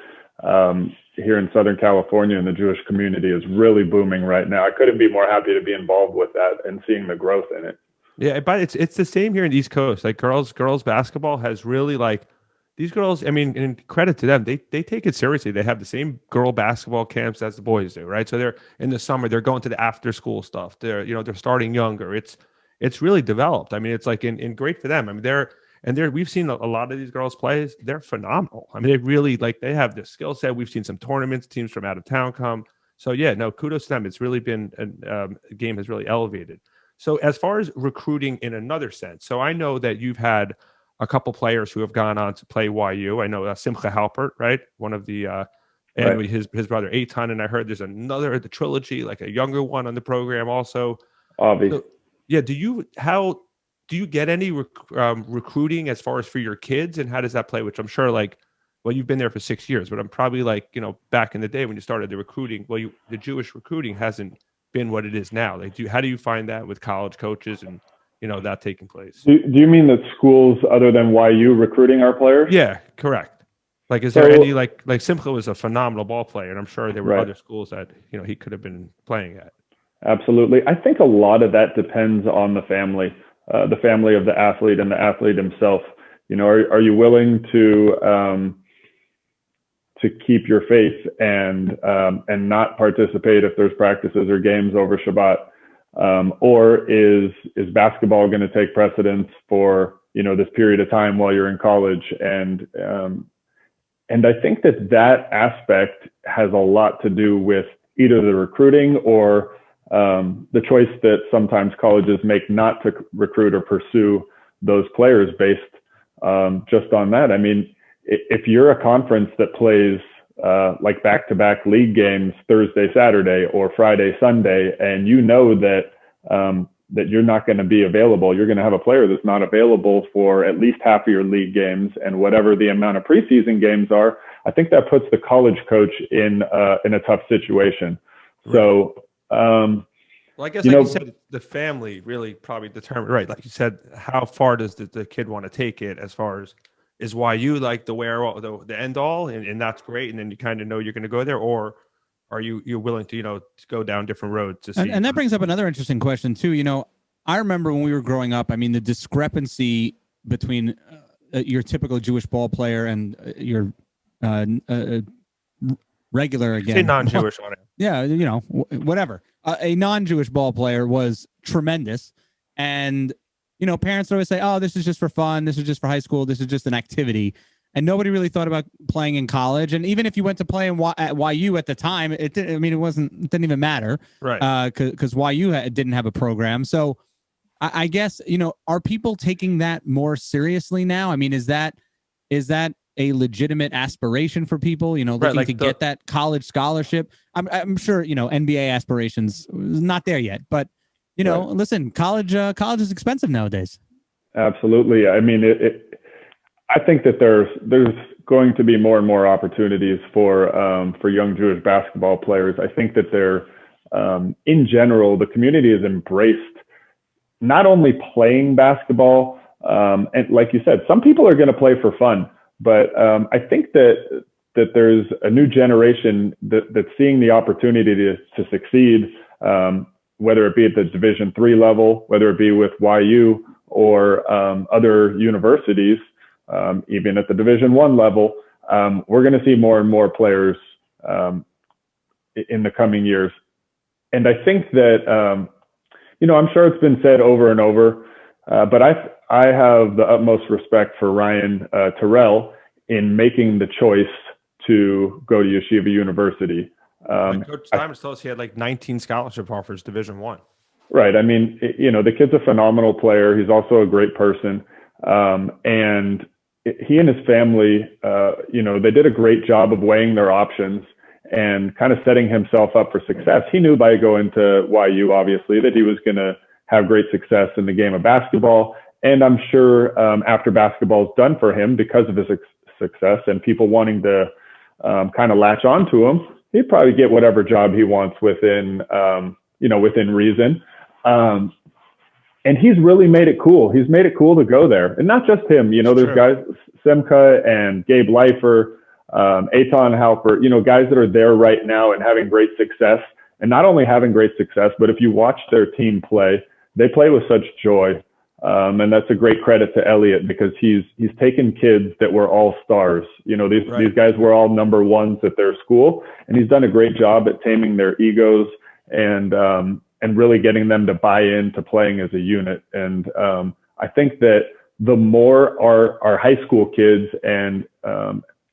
here in Southern California in the Jewish community, is really booming right now. I couldn't be more happy to be involved with that and seeing the growth in it. Yeah, but it's the same here in the East Coast. Like girls basketball has really, like, these girls, I mean, and credit to them, they take it seriously. They have the same girl basketball camps as the boys do, right? So they're in the summer, they're going to the after school stuff. They're starting younger. It's really developed. I mean, it's like in great for them. I mean, we've seen a lot of these girls play. They're phenomenal. I mean, they really they have this skill set. We've seen some tournaments, teams from out of town come. So yeah, no, kudos to them. It's really been the game has really elevated. So as far as recruiting in another sense, so I know that you've had a couple players who have gone on to play YU. I know Simcha Halpert, right? One of the and Right. his brother Eitan, and I heard there's another the trilogy, like a younger one on the program also. Avi. So, yeah, do you get any recruiting as far as for your kids, and how does that play? Which I'm sure, like, well, you've been there for 6 years, but I'm probably like, back in the day when you started the recruiting, well, the Jewish recruiting hasn't been what it is now. Like, how do you find that with college coaches and that taking place? Do you mean that schools other than YU recruiting our players? Yeah, correct. Like, is there any like Simcha was a phenomenal ball player, and I'm sure there were other schools that he could have been playing at. Absolutely. I think a lot of that depends on the family of the athlete and the athlete himself. Are you willing to keep your faith and not participate if there's practices or games over Shabbat? Or is basketball going to take precedence for, this period of time while you're in college? And I think that aspect has a lot to do with either the recruiting or the choice that sometimes colleges make not to recruit or pursue those players based just on that. I mean, if you're a conference that plays like back-to-back league games Thursday, Saturday, or Friday, Sunday, and that you're not going to be available, you're going to have a player that's not available for at least half of your league games and whatever the amount of preseason games are. I think that puts the college coach in a tough situation. Right. So, well, I guess like you said, the family really probably determined, right? Like you said, how far does the kid want to take it? As far as is YU like the end all, and that's great, and then you kind of know you're going to go there, or are you're willing to to go down different roads to see? And that brings up another interesting question too. I remember when we were growing up. I mean, the discrepancy between your typical Jewish ball player and your regular again. Say non-Jewish on it. Yeah, whatever. A non-Jewish ball player was tremendous, and parents would always say, "Oh, this is just for fun. This is just for high school. This is just an activity." And nobody really thought about playing in college. And even if you went to play at YU at the time, it didn't even matter, right? Because YU didn't have a program. So I guess are people taking that more seriously now? I mean, is that a legitimate aspiration for people? Looking to get that college scholarship. I'm sure NBA aspirations not there yet, but listen, college is expensive nowadays. Absolutely. I mean, I think that there's going to be more and more opportunities for young Jewish basketball players. I think that they're in general, the community has embraced not only playing basketball, and like you said, some people are going to play for fun, but I think that there's a new generation that's seeing the opportunity to succeed, whether it be at the Division III level, whether it be with YU or other universities. Even at the Division I level, we're going to see more and more players in the coming years. And I think that, I'm sure it's been said over and over, but I have the utmost respect for Ryan Terrell in making the choice to go to Yeshiva University. Coach Simons told us he had like 19 scholarship offers Division I. Right. I mean, the kid's a phenomenal player. He's also a great person. And he and his family, they did a great job of weighing their options and kind of setting himself up for success. He knew by going to YU, obviously, that he was going to have great success in the game of basketball. And I'm sure after basketball is done for him, because of his success and people wanting to kind of latch onto him, he'd probably get whatever job he wants within reason. And he's really made it cool. He's made it cool to go there. And not just him, there's guys, Simcha and Gabe Leifer, Eitan Halpert, guys that are there right now and having great success. And not only having great success, but if you watch their team play, they play with such joy. And that's a great credit to Elliot, because he's taken kids that were all stars. These guys were all number ones at their school, and he's done a great job at taming their egos and really getting them to buy into playing as a unit. And I think that the more our high school kids and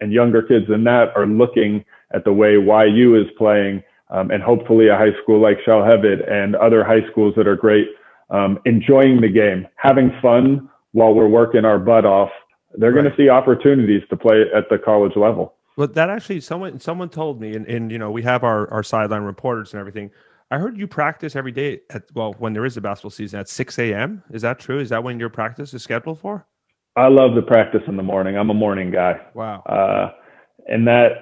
younger kids than that are looking at the way YU is playing, and hopefully a high school like Shalhevet and other high schools that are great enjoying the game, having fun while we're working our butt off, they're going to see opportunities to play at the college level. Well, that actually, someone told me, and we have our sideline reporters and everything. I heard you practice every day when there is a basketball season at 6 a.m. Is that true? Is that when your practice is scheduled for? I love the practice in the morning. I'm a morning guy. Wow. And that's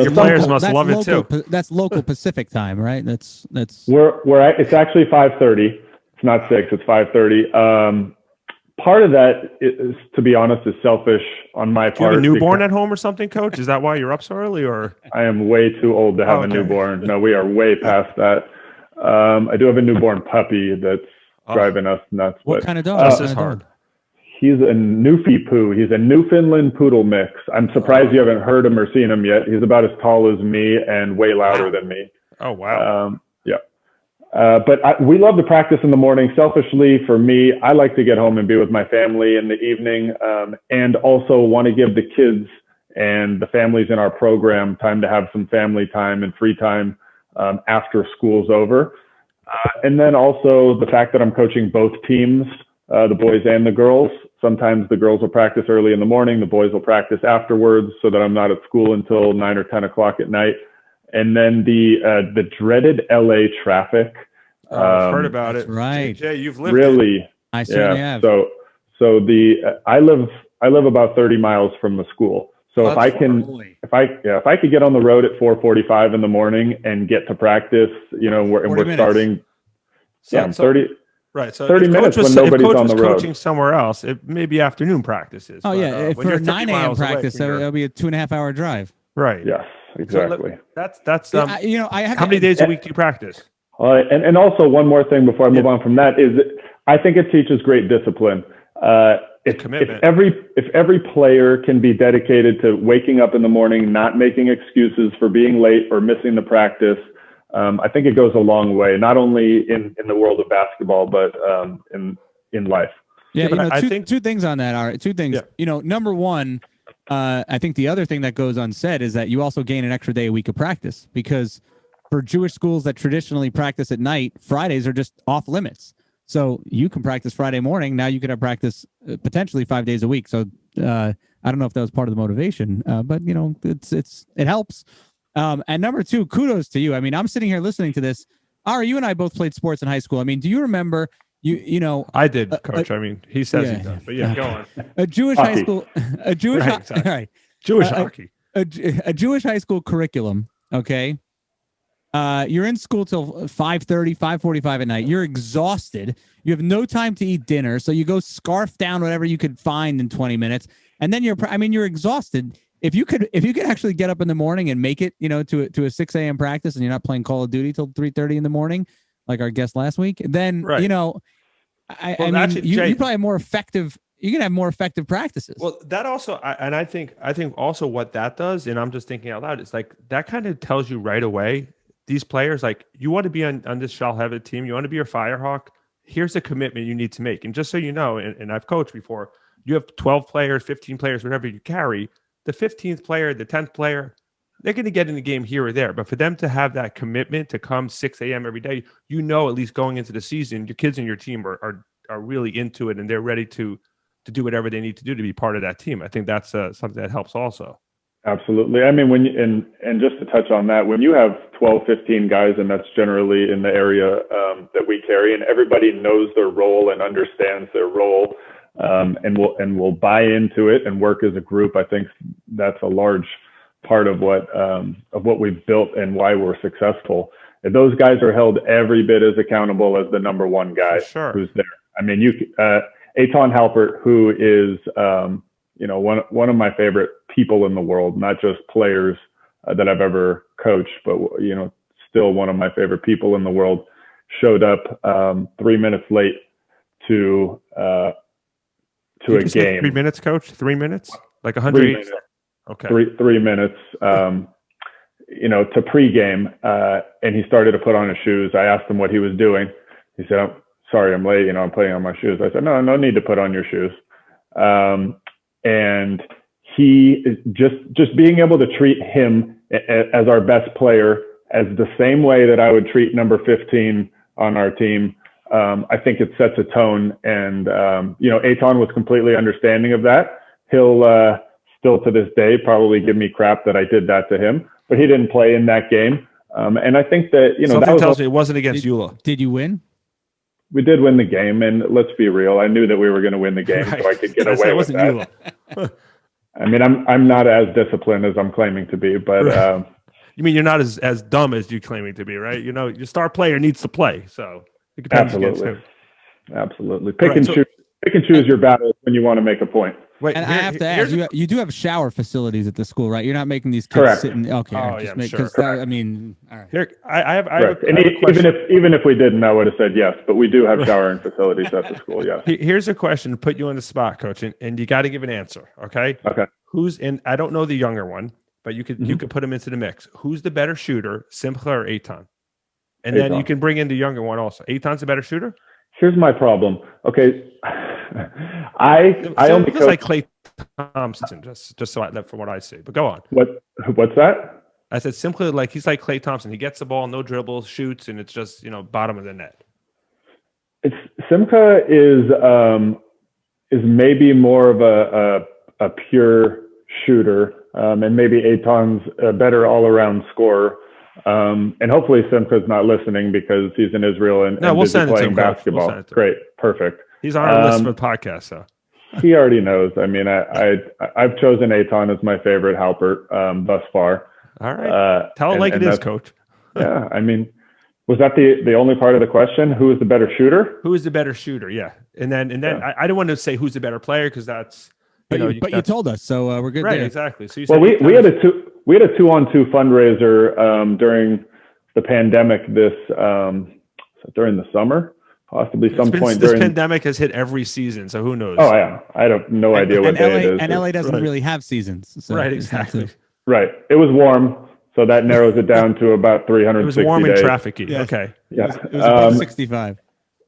your players must love it too. That's local Pacific time, right? That's it's actually 5:30. It's not 6. It's 5:30. Part of that is, to be honest, is selfish on my part. Do you have a newborn at home or something, Coach? Is that why you're up so early? Or I am way too old to have a newborn. No, we are way past that. I do have a newborn puppy that's driving us nuts. What kind of dog? This is hard. He's a Newfie Poo. He's a Newfoundland Poodle mix. I'm surprised you haven't heard him or seen him yet. He's about as tall as me and way louder than me. Oh, wow. But we love to practice in the morning. Selfishly, for me, I like to get home and be with my family in the evening, and also want to give the kids and the families in our program time to have some family time and free time after school's over. And then also the fact that I'm coaching both teams, the boys and the girls. Sometimes the girls will practice early in the morning. The boys will practice afterwards so that I'm not at school until 9 or 10 o'clock at night. And then the dreaded LA traffic. I've heard about it. Right. Jay, you've lived really. it. I certainly have. So I live about 30 miles from the school. So if I could get on the road at 4:45 in the morning and get to practice, we're starting 30. Right. So 30 minutes when nobody's on the road. Coaching somewhere else, it may be afternoon practices. Oh, but, for a 9 a.m. practice, that'll be a 2.5-hour drive. Right. Yes, exactly. So that's how many days a week do you practice? And also one more thing before I move on from that is that I think it teaches great discipline. Commitment. If every player can be dedicated to waking up in the morning, not making excuses for being late or missing the practice, I think it goes a long way, not only in the world of basketball, but in life. Yeah, I think two things on that are two things. Yeah. Number one, I think the other thing that goes unsaid is that you also gain an extra day a week of practice, because for Jewish schools that traditionally practice at night, Fridays are just off limits. So you can practice Friday morning. Now you could have practice potentially 5 days a week. So I don't know if that was part of the motivation, but it helps. And number two, kudos to you. I mean, I'm sitting here listening to this. Ari, you and I both played sports in high school. I mean, do you remember? I did, Coach. I mean, he says he does, but go on. A Jewish hockey. high school, Jewish hockey, a Jewish high school curriculum. Okay. You're in school till 5:30, 5:45 at night. You're exhausted. You have no time to eat dinner. So you go scarf down whatever you could find in 20 minutes. And then you're exhausted. If you could actually get up in the morning and make it, to a 6 a.m. practice, and you're not playing Call of Duty till 3:30 in the morning, like our guest last week, then, right. you probably have more effective. You can have more effective practices. Well, that also, I think also what that does, and I'm just thinking out loud, it's like that kind of tells you right away, these players, like, you want to be on this Shalhevet team, you want to be a Firehawk, here's the commitment you need to make. And just so you know, and I've coached before, you have 12 players, 15 players, whatever you carry, the 15th player, the 10th player, they're going to get in the game here or there. But for them to have that commitment to come 6 a.m. every day, at least going into the season, your kids and your team are really into it, and they're ready to do whatever they need to do to be part of that team. I think that's something that helps also. Absolutely. I mean, and just to touch on that, when you have 12, 15 guys, and that's generally in the area that we carry, and everybody knows their role and understands their role, and will buy into it and work as a group, I think that's a large part of what we've built and why we're successful. And those guys are held every bit as accountable as the number one guy who's there. I mean, Eitan Halpert, who is one of my favorite people in the world, not just players that I've ever coached, but still one of my favorite people in the world, showed up 3 minutes late to a game. 3 minutes, Coach? 3 minutes? Like 100? Okay. 3 minutes. To pregame, and he started to put on his shoes. I asked him what he was doing. He said, "I'm sorry, I'm late. I'm putting on my shoes." I said, "No need to put on your shoes." And he is just being able to treat him as our best player as the same way that I would treat number 15 on our team I think it sets a tone. And, Eitan was completely understanding of that. He'll still to this day probably give me crap that I did that to him, but he didn't play in that game. And I think that, something tells me it wasn't against YULA. Did you win? We did win the game, and let's be real. I knew that we were going to win the game, so I could get away with that. YULA. I mean, I'm not as disciplined as I'm claiming to be, but you mean you're not as dumb as you're claiming to be, right? Your star player needs to play, so it depends against him. Absolutely. Pick and choose your battles when you want to make a point. Wait, and I have to ask, you do have shower facilities at the school, right? You're not making these kids Correct. sit in. Okay, Oh, just yeah, make, sure. I mean, all right. Here, I have And even if we didn't, I would have said yes. But we do have showering facilities at the school. Yes. Here's a question to put you on the spot, Coach, and you got to give an answer. Okay. Okay. Who's in? I don't know the younger one, but you could put him into the mix. Who's the better shooter, Simcha or Eitan? And then you can bring in the younger one also. Eitan's a better shooter. Here's my problem. Okay, I only just like Klay Thompson, just so from what I see. But go on. What's that? I said simply like he's like Klay Thompson. He gets the ball, no dribbles, shoots, and it's just bottom of the net. Simcha is maybe more of a pure shooter, and maybe Eitan's a better all around scorer. And hopefully Simcha's not listening because he's in Israel and we'll busy send it to playing him, basketball. We'll Great, perfect. He's on our list for the podcast, so he already knows. I mean, I've chosen Eitan as my favorite Halpert thus far. All right, tell it like it is, Coach. Yeah, I mean, was that the only part of the question? Who is the better shooter? Who is the better shooter? Yeah, and then Yeah. I don't want to say who's the better player because that's you told us, so we're good. Right, there. exactly. So you well, said we had a 2-on-2 fundraiser during the pandemic during the summer, possibly some point this during. pandemic has hit every season, so who knows? Oh yeah, I have no idea what day it is. And LA doesn't really have seasons, so right, exactly. Right, it was warm, so that narrows it down to about 360 It was warm days. and trafficy. Yes. Okay, Yeah, It was about 65.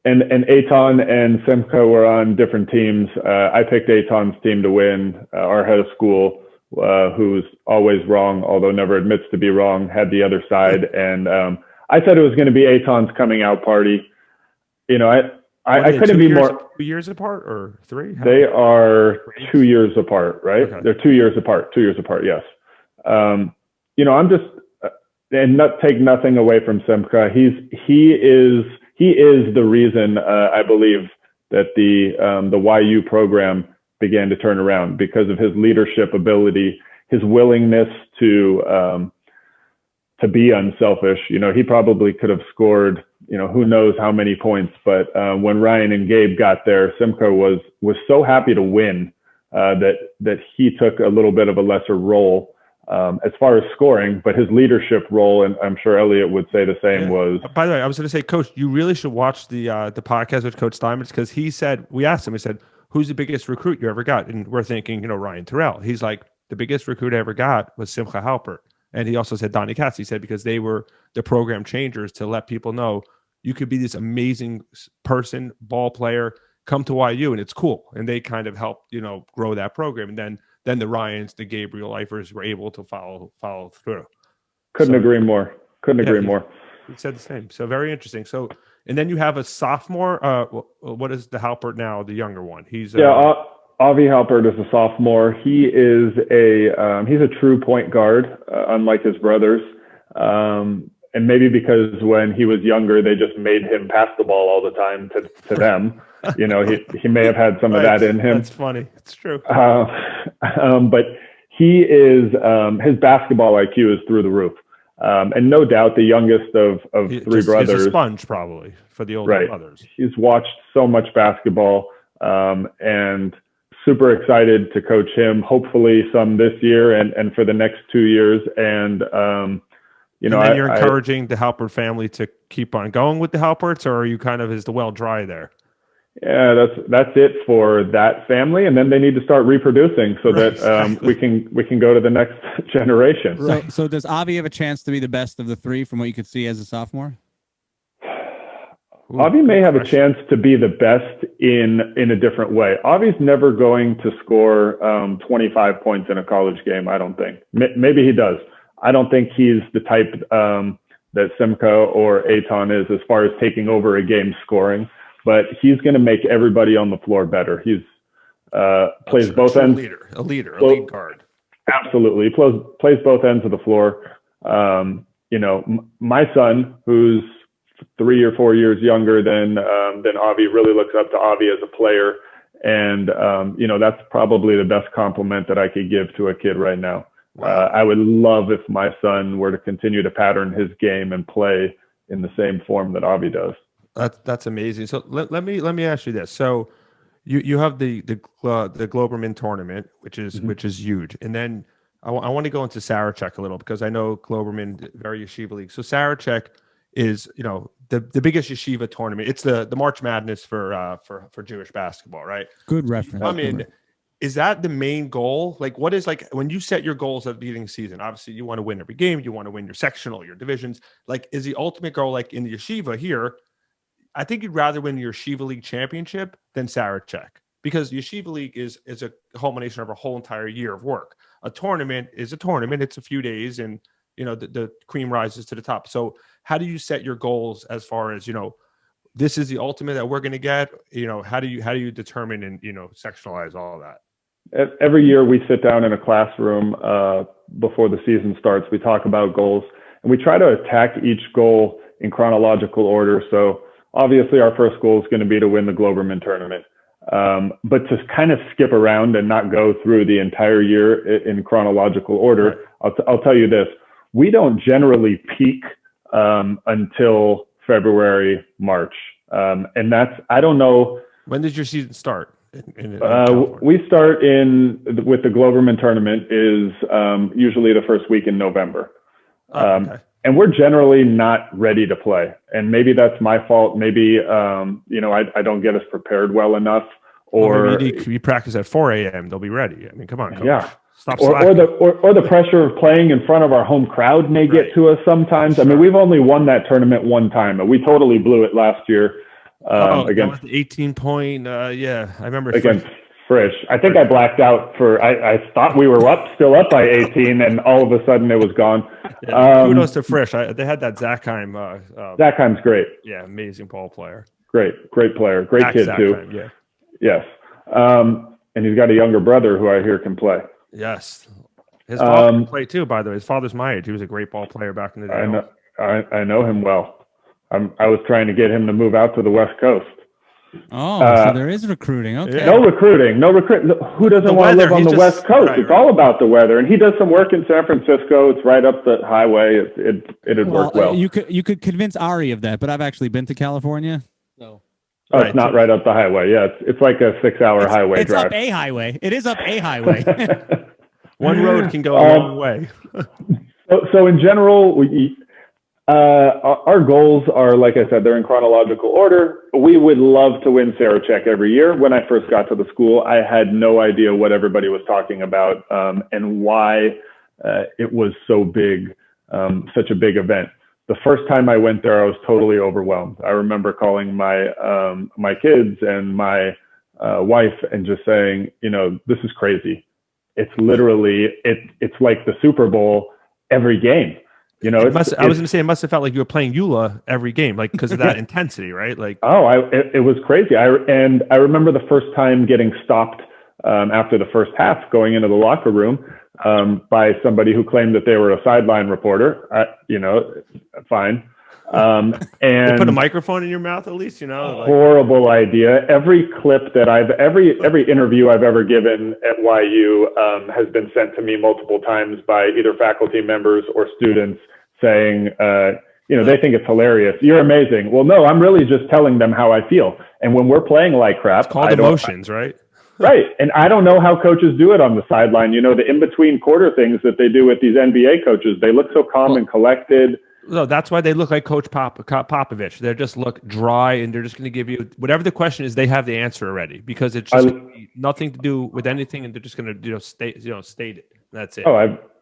And Eitan and Simcha were on different teams. I picked Eitan's team to win. Our head of school, who's always wrong, although never admits to be wrong, had the other side. And I said it was going to be Eitan's coming out party. I couldn't be more. 2 years apart or 3? They are 2 years apart, right? Okay. They're 2 years apart. 2 years apart, yes. I'm just and not take nothing away from Simcha. He is the reason I believe that the YU program began to turn around because of his leadership ability, his willingness to be unselfish. He probably could have scored, who knows how many points, but when Ryan and Gabe got there, Simcha was so happy to win that he took a little bit of a lesser role as far as scoring, but his leadership role, and I'm sure Elliot would say the same, was. By the way, I was going to say, Coach, you really should watch the podcast with Coach Steinmetz because we asked him, we said, who's the biggest recruit you ever got? And we're thinking, Ryan Terrell. He's like, the biggest recruit I ever got was Simcha Halpert. And he also said Donnie Katz. He said, because they were the program changers to let people know you could be this amazing person, ball player, come to YU, and it's cool. And they kind of helped, grow that program. And then the Ryans, the Gabriel Eifers were able to follow through. Couldn't agree more. He said the same. So very interesting. So, and then you have a sophomore. What is the Halpert now? The younger one. He's Avi Halpert is a sophomore. He is he's a true point guard, unlike his brothers. And maybe because when he was younger, they just made him pass the ball all the time to them. He may have had some of that in him. That's funny. It's true. But he is his basketball IQ is through the roof. And no doubt the youngest of three brothers. He's a sponge probably for the older brothers. He's watched so much basketball and super excited to coach him, hopefully some this year and for the next 2 years. And you're encouraging the Halpert family to keep on going with the Halperts, or are you kind of is the well dry there? Yeah, that's it for that family, and then they need to start reproducing so that exactly. we can go to the next generation. Right. So does Avi have a chance to be the best of the three from what you could see as a sophomore? Avi may have a chance to be the best in a different way. Avi's never going to score 25 points in a college game, I don't think. Maybe he does. I don't think he's the type that Simca or Eitan is as far as taking over a game scoring, but he's going to make everybody on the floor better. He's plays both ends. A lead guard. Absolutely. He plays both ends of the floor. My son, who's 3 or 4 years younger than Avi, really looks up to Avi as a player. And, that's probably the best compliment that I could give to a kid right now. Wow. I would love if my son were to continue to pattern his game and play in the same form that Avi does. That's amazing. So let me ask you this. So you have the Glouberman tournament, which is huge, and then I want to go into Saracheck a little because I know Glouberman very Yeshiva League. So Saracheck is the biggest Yeshiva tournament. It's the March Madness for Jewish basketball, right? Good reference. I mean, is that the main goal? Like, what is when you set your goals at the beginning of the season? Obviously, you want to win every game. You want to win your sectional, your divisions. Like, is the ultimate goal like in the Yeshiva here? I think you'd rather win your Yeshiva League championship than Saracheck because Yeshiva League is a culmination of a whole entire year of work. A tournament is a tournament. It's a few days and, the cream rises to the top. So how do you set your goals as far as, this is the ultimate that we're going to get? How do you determine and, sectionalize all of that? Every year we sit down in a classroom before the season starts. We talk about goals and we try to attack each goal in chronological order. So obviously, our first goal is going to be to win the Glouberman tournament. But to kind of skip around and not go through the entire year in chronological order, I'll tell you this. We don't generally peak until February, March. And I don't know. When does your season start? We start with the Glouberman tournament is usually the first week in November. Okay. And we're generally not ready to play. And maybe that's my fault. Maybe, I don't get us prepared well enough. Or maybe you practice at 4 a.m. They'll be ready. I mean, come on, coach. Yeah. Stop or the pressure of playing in front of our home crowd may get to us sometimes. Sure. I mean, we've only won that tournament one time. We totally blew it last year. Against the 18-point. I remember against Frisch. I think I blacked out I thought we were still up by 18, and all of a sudden it was gone. Yeah, kudos to Frisch. They had that Zachheim. Zachheim's great. Yeah, amazing ball player. Great player. Great kid Zachheim, too. Yeah. Yes. And he's got a younger brother who I hear can play. Yes. His father can play too, by the way. His father's my age. He was a great ball player back in the day. I know him well. I was trying to get him to move out to the West Coast. Oh, so there is recruiting. Okay. No recruiting. Who doesn't want to live on the West Coast? It's all about the weather. And he does some work in San Francisco. It's right up the highway. It'd work well. You could convince Ari of that, but I've actually been to California. So. Oh, it's not right up the highway. Yeah, it's like a 6-hour highway drive. It's up a highway. It is up a highway. One road can go a long way. So in general, our goals are, like I said, they're in chronological order. We would love to win Saracheck every year. When I first got to the school, I had no idea what everybody was talking about and why it was so big, such a big event. The first time I went there, I was totally overwhelmed. I remember calling my kids and my wife and just saying, this is crazy. It's literally, it's like the Super Bowl every game. I was going to say it must have felt like you were playing YULA every game, like because of that intensity, right? Like, it was crazy. I remember the first time getting stopped after the first half, going into the locker room by somebody who claimed that they were a sideline reporter. Fine. And they put a microphone in your mouth, at least, horrible idea. Every clip that every interview I've ever given at YU has been sent to me multiple times by either faculty members or students saying, they think it's hilarious. You're amazing. Well, no, I'm really just telling them how I feel. And when we're playing like crap, it's called emotions, right? Right. And I don't know how coaches do it on the sideline. The in-between quarter things that they do with these NBA coaches, they look so calm and collected. No, that's why they look like Coach Popovich. They just look dry, and they're just going to give you whatever the question is. They have the answer already because it's just nothing to do with anything, and they're just going to state it. That's it. Oh,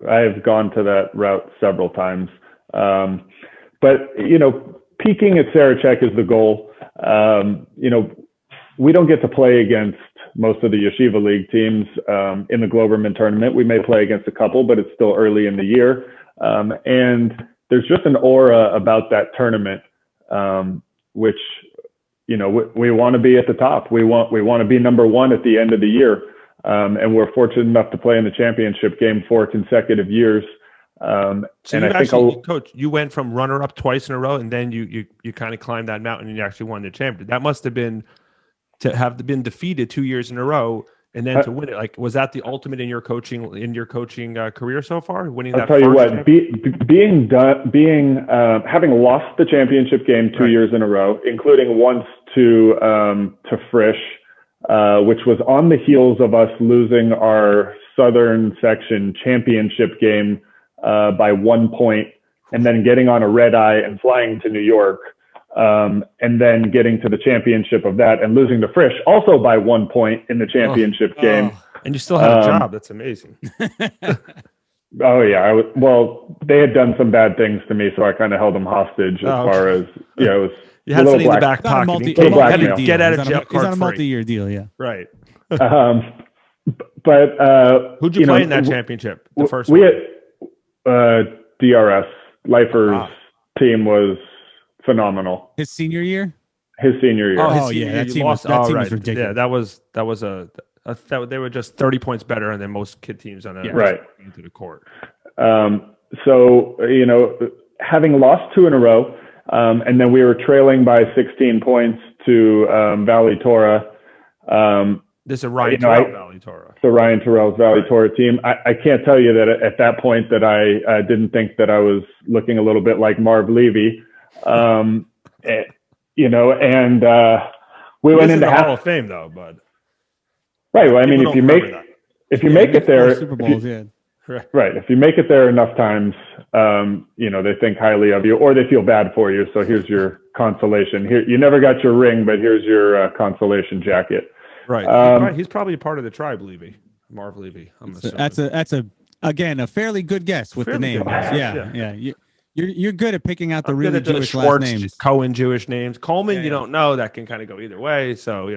I've gone to that route several times, but peaking at Saracheck is the goal. We don't get to play against most of the Yeshiva League teams in the Glouberman tournament. We may play against a couple, but it's still early in the year. And there's just an aura about that tournament, which, we want to be at the top. We want to be number one at the end of the year. And we're fortunate enough to play in the championship game 4 consecutive years. So and I think Coach, you went from runner-up twice in a row, and then you kind of climbed that mountain and you actually won the championship. That must have been to have been defeated 2 years in a row and then to win it. Like, was that the ultimate in your coaching career so far? Winning I'll tell you what, having lost the championship game 2 years in a row, including once to Frisch, which was on the heels of us losing our Southern Section championship game by 1 point, and then getting on a red eye and flying to New York, and then getting to the championship of that and losing to Frisch also by 1 point in the championship game. And you still have a job. That's amazing. Oh yeah. Well, they had done some bad things to me, so I kind of held them hostage as far as, it was you had something in the back pocket. Get out of jail card. He's on a multi-year deal. Yeah. Right. But who'd you play in that championship? The first we one? had DRS. Lifer's team was phenomenal. His senior year? His senior year. Oh yeah, that team was ridiculous. Yeah, that was they were just 30 points better than most kid teams on into the court. So, having lost 2 in a row, and then we were trailing by 16 points to Valley Torah. This is Ryan Terrell Valley Torah. So Ryan Terrell's Valley Torah team. I can't tell you that at that point that I didn't think that I was looking a little bit like Marv Levy. And we went into Hall of Fame though, but right. Well, I mean, if you make it there, Super Bowls, right. If you make it there enough times, they think highly of you, or they feel bad for you. So here's your consolation. Here, you never got your ring, but here's your consolation jacket. Right. He's probably a part of the tribe, Levy, Marv Levy. That's a fairly good guess with the name. Yeah. You're good at picking out the really Jewish last names. Cohen Jewish names. Coleman, you don't know. That can kind of go either way. So,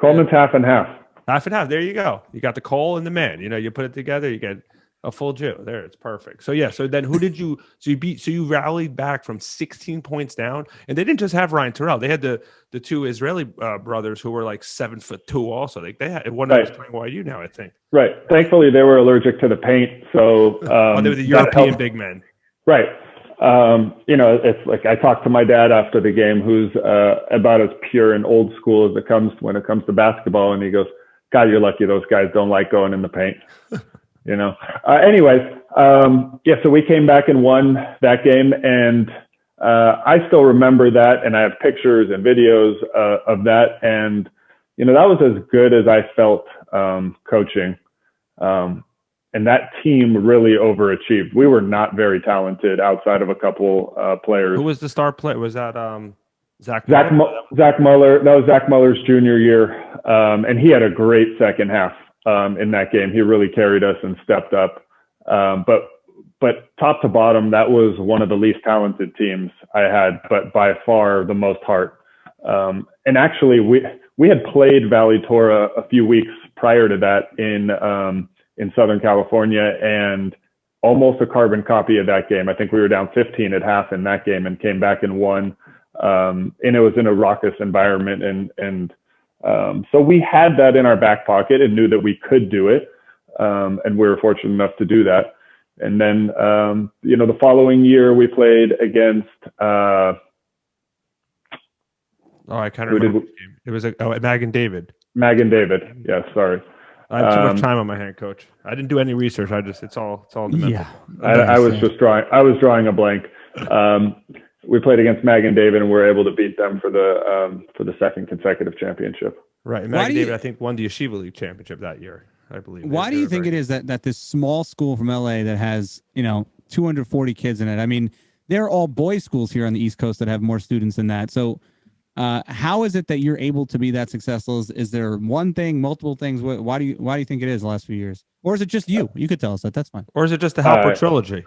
Coleman's half and half. Half and half. There you go. You got the Cole and the man. You put it together, you get a full Jew. There, it's perfect. So, so then who did you – you rallied back from 16 points down. And they didn't just have Ryan Terrell. They had the two Israeli brothers who were like 7'2" also. They had one that was playing YU now, I think. Right. Thankfully, they were allergic to the paint. So they were the European big men. Right. It's like I talked to my dad after the game, who's about as pure and old school as it comes when it comes to basketball. And he goes, God, you're lucky those guys don't like going in the paint. So we came back and won that game. And I still remember that. And I have pictures and videos of that. And, that was as good as I felt coaching. And that team really overachieved. We were not very talented outside of a couple players. Who was the star player? Was that Zach Muller? Zach Muller. That was Zach Muller's junior year. And he had a great second half in that game. He really carried us and stepped up. But top to bottom, that was one of the least talented teams I had, but by far the most heart. And actually, we had played Valley Torah a few weeks prior to that in Southern California, and almost a carbon copy of that game. I think we were down 15 at half in that game and came back and won. And it was in a raucous environment. And so we had that in our back pocket and knew that we could do it. And we were fortunate enough to do that. And then, the following year we played against, I kind of remember. It was Mag and David. Mag and David. Yes. Sorry. I have too much time on my hand, Coach. I didn't do any research. It's all in the mental. Yeah. I was drawing a blank. We played against Mag and David and we were able to beat them for the second consecutive championship. Right. Mag and David, I think, won the Yeshiva League championship that year, I believe. Why do you think it is that this small school from LA that has, 240 kids in it? I mean, they're all boys' schools here on the East Coast that have more students than that. So how is it that you're able to be that successful? Is there one thing, multiple things? Why do you think it is the last few years? Or is it just you? You could tell us that. That's fine. Or is it just the Halpert trilogy?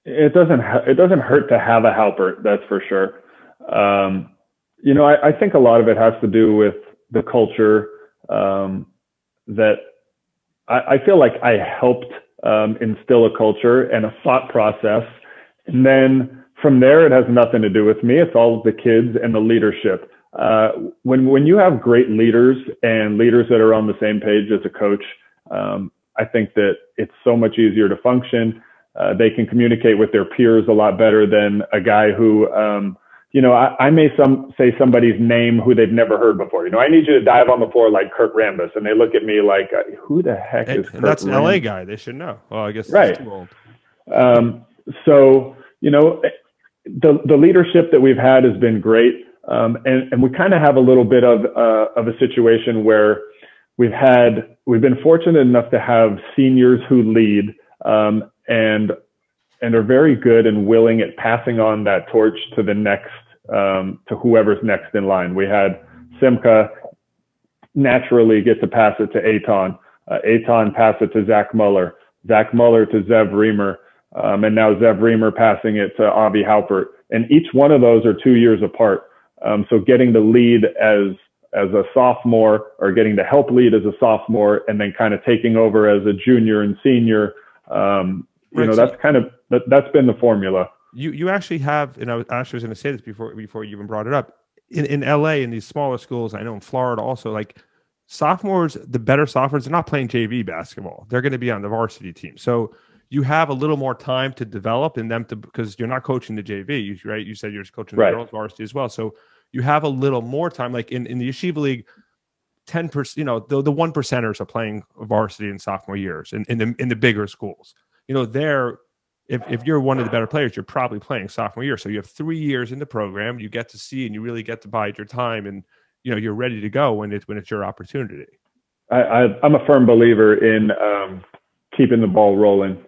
It doesn't hurt to have a Halpert, that's for sure. I think a lot of it has to do with the culture that I feel like I helped instill a culture and a thought process And then from there, it has nothing to do with me. It's all the kids and the leadership. When you have great leaders and leaders that are on the same page as a coach, I think that it's so much easier to function. They can communicate with their peers a lot better than a guy who, I may say somebody's name who they've never heard before. I need you to dive on the floor like Kurt Rambis. And they look at me like, who the heck is Kurt And that's an Rambis? LA guy. They should know. Well, I guess right. It's too old. So, the leadership that we've had has been great. And we kind of have a little bit of a situation where we've been fortunate enough to have seniors who lead, and are very good and willing at passing on that torch to the next, to whoever's next in line. We had Simca naturally get to pass it to Eitan. Eitan pass it to Zach Muller to Zev Reamer. And now Zev Reamer passing it to Avi Halpert. And each one of those are 2 years apart. So getting the lead as a sophomore, or getting to help lead as a sophomore, and then kind of taking over as a junior and senior, that's been the formula. You actually have, and I actually was going to say this before you even brought it up. In LA, in these smaller schools, I know in Florida also, like sophomores, the better sophomores, they're not playing JV basketball. They're going to be on the varsity team. So you have a little more time to develop in them because you're not coaching the JV, right? You said you're coaching the girls varsity as well. So you have a little more time. Like in the Yeshiva League, 10%, the 1%ers are playing varsity in sophomore years in the bigger schools. If you're one of the better players, you're probably playing sophomore year. So you have 3 years in the program. You get to see, and you really get to bide your time, and you're ready to go when it's your opportunity. I'm a firm believer in keeping the ball rolling.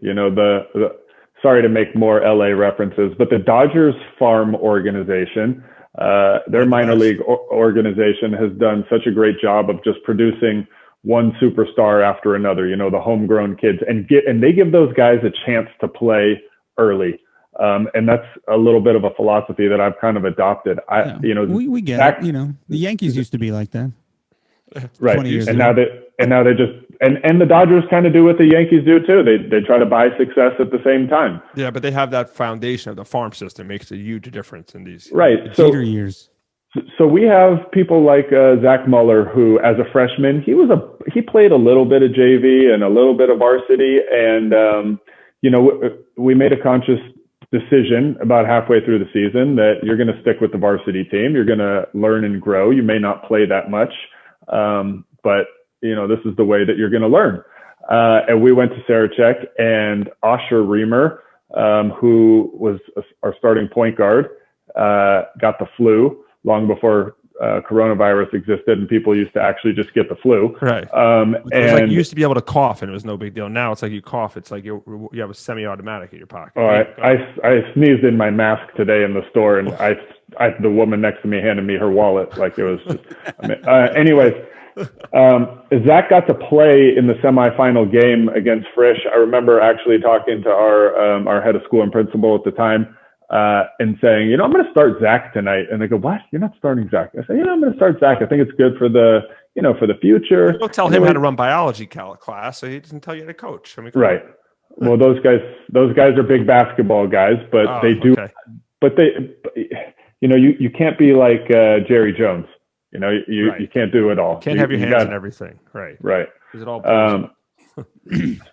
Sorry to make more LA references, but the Dodgers farm organization, their minor league organization has done such a great job of just producing one superstar after another, the homegrown kids, and they give those guys a chance to play early. And that's a little bit of a philosophy that I've kind of adopted. We get it. The Yankees used to be like that. Right. 20 years and ago. now they just, and the Dodgers kind of do what the Yankees do too. They try to buy success at the same time. Yeah, but they have that foundation of the farm system. Makes a huge difference in these Jeter years. So we have people like Zach Muller, who, as a freshman, he played a little bit of JV and a little bit of varsity, and we made a conscious decision about halfway through the season that you're going to stick with the varsity team. You're going to learn and grow. You may not play that much, but this is the way that you're going to learn. And we went to Saracheck, and Asher Reamer, who was our starting point guard, got the flu long before coronavirus existed, and people used to actually just get the flu. Right. And like you used to be able to cough, and it was no big deal. Now it's like you cough, it's like you have a semi-automatic in your pocket. Oh, I sneezed in my mask today in the store, and the woman next to me handed me her wallet like it was. Anyways, Zach got to play in the semifinal game against Frisch. I remember actually talking to our head of school and principal at the time, and saying, I'm going to start Zach tonight. And they go, what? You're not starting Zach? I say, I'm going to start Zach. I think it's good for the future. Don't tell him how to run biology class, so he doesn't tell you how to coach. Right. Well, those guys are big basketball guys, but they do. Okay. But you can't be like Jerry Jones. You can't do it all. Can't have your hands in everything. Right. Right. Is it all?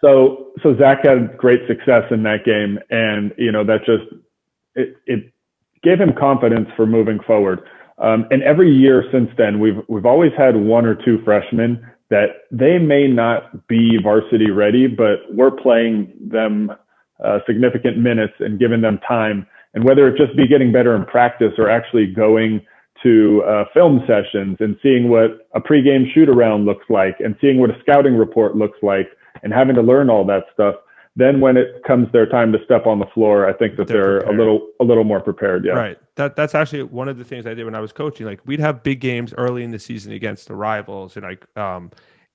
So Zach had great success in that game, and that just it gave him confidence for moving forward. And every year since then, we've always had one or two freshmen that they may not be varsity ready, but we're playing them significant minutes and giving them time. And whether it just be getting better in practice or actually going to film sessions and seeing what a pregame shoot around looks like and seeing what a scouting report looks like and having to learn all that stuff. Then when it comes their time to step on the floor, I think that they're a little more prepared. Yeah. Right. That's actually one of the things I did when I was coaching. Like we'd have big games early in the season against the rivals. And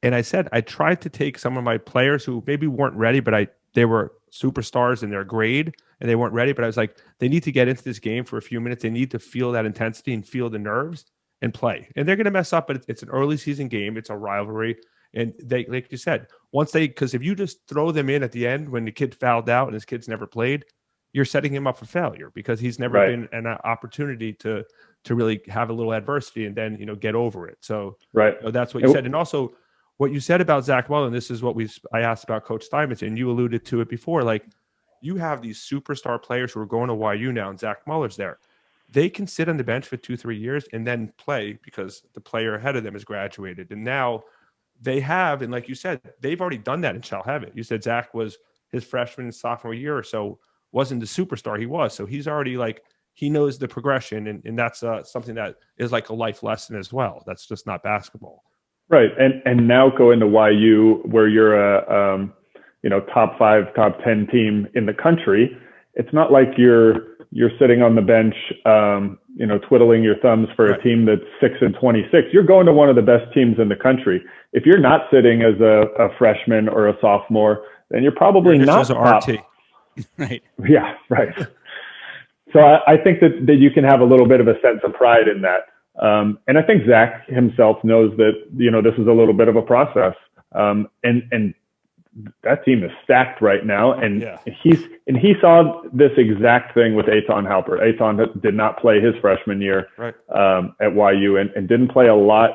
I said, I tried to take some of my players who maybe weren't ready, but they were superstars in their grade and they weren't ready. But I was like, they need to get into this game for a few minutes. They need to feel that intensity and feel the nerves and play. And they're going to mess up, but it's an early season game. It's a rivalry. And they, like you said, because if you just throw them in at the end when the kid fouled out and his kid's never played, you're setting him up for failure because he's never been an opportunity to really have a little adversity and then, get over it. So that's what you said. And also what you said about Zach Mullen, this is what I asked about Coach Steinmetz, and you alluded to it before. Like, you have these superstar players who are going to YU now, and Zach Muller's there. They can sit on the bench for 2-3 years and then play because the player ahead of them has graduated. And now they have, and like you said, they've already done that in Shalhevet. You said Zach was his freshman and sophomore year or so, wasn't the superstar he was. So he's already he knows the progression, and that's something that is like a life lesson as well. That's just not basketball. Right. And now go into YU where you're a, top 5, top 10 team in the country. It's not like you're sitting on the bench, twiddling your thumbs for a team that's 6-26. You're going to one of the best teams in the country. If you're not sitting as a freshman or a sophomore, then you're probably not top. RT. Right. Yeah. Right. So I think that you can have a little bit of a sense of pride in that. And I think Zach himself knows that, this is a little bit of a process. And that team is stacked right now. And he saw this exact thing with Eitan Halpert. Eitan did not play his freshman year at YU and didn't play a lot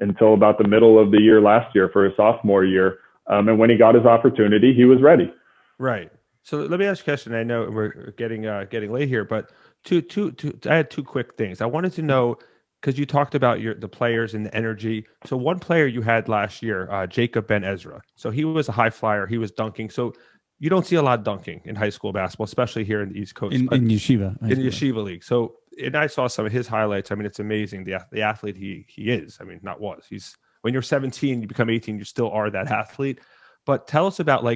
until about the middle of the year last year for his sophomore year. And when he got his opportunity, he was ready. Right. So let me ask you a question. I know we're getting late here, but I had 2 quick things. I wanted to know, because you talked about the players and the energy. So one player you had last year, Jacob Ben Ezra. So he was a high flyer. He was dunking. So you don't see a lot of dunking in high school basketball, especially here in the East Coast. In Yeshiva. In the Yeshiva League. So, and I saw some of his highlights. I mean, it's amazing the athlete he is. I mean, not was. When you're 17, you become 18, you still are that athlete. But tell us about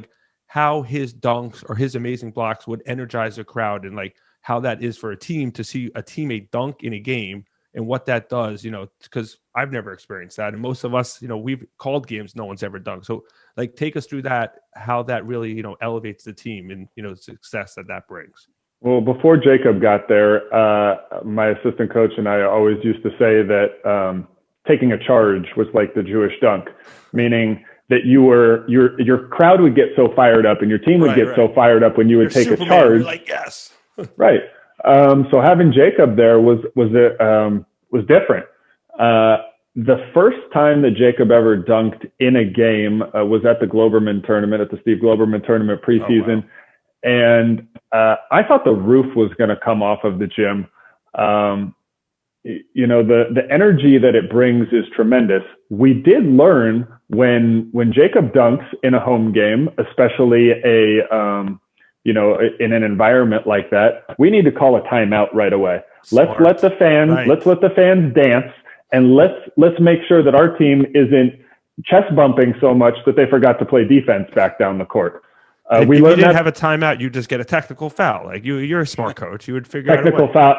how his dunks or his amazing blocks would energize a crowd, and how that is for a team to see a teammate dunk in a game. And what that does, because I've never experienced that. And most of us, we've called games no one's ever dunked. So take us through that, how that really, elevates the team and, success that brings. Well, before Jacob got there, my assistant coach and I always used to say that taking a charge was like the Jewish dunk, meaning that your crowd would get so fired up and your team would get so fired up when you would take Superman, a charge. You're yes. Right. So having Jacob there was different. The first time that Jacob ever dunked in a game was at the Glouberman tournament, at the Steve Globerman tournament preseason. Oh, wow. And I thought the roof was going to come off of the gym. The energy that it brings is tremendous. We did learn when Jacob dunks in a home game, especially in an environment like that, we need to call a timeout right away. Smart. Let's let the fans dance, and let's make sure that our team isn't chest bumping so much that they forgot to play defense back down the court. If you didn't have a timeout, you just get a technical foul. You're a smart coach. You would figure out a way. Technical foul.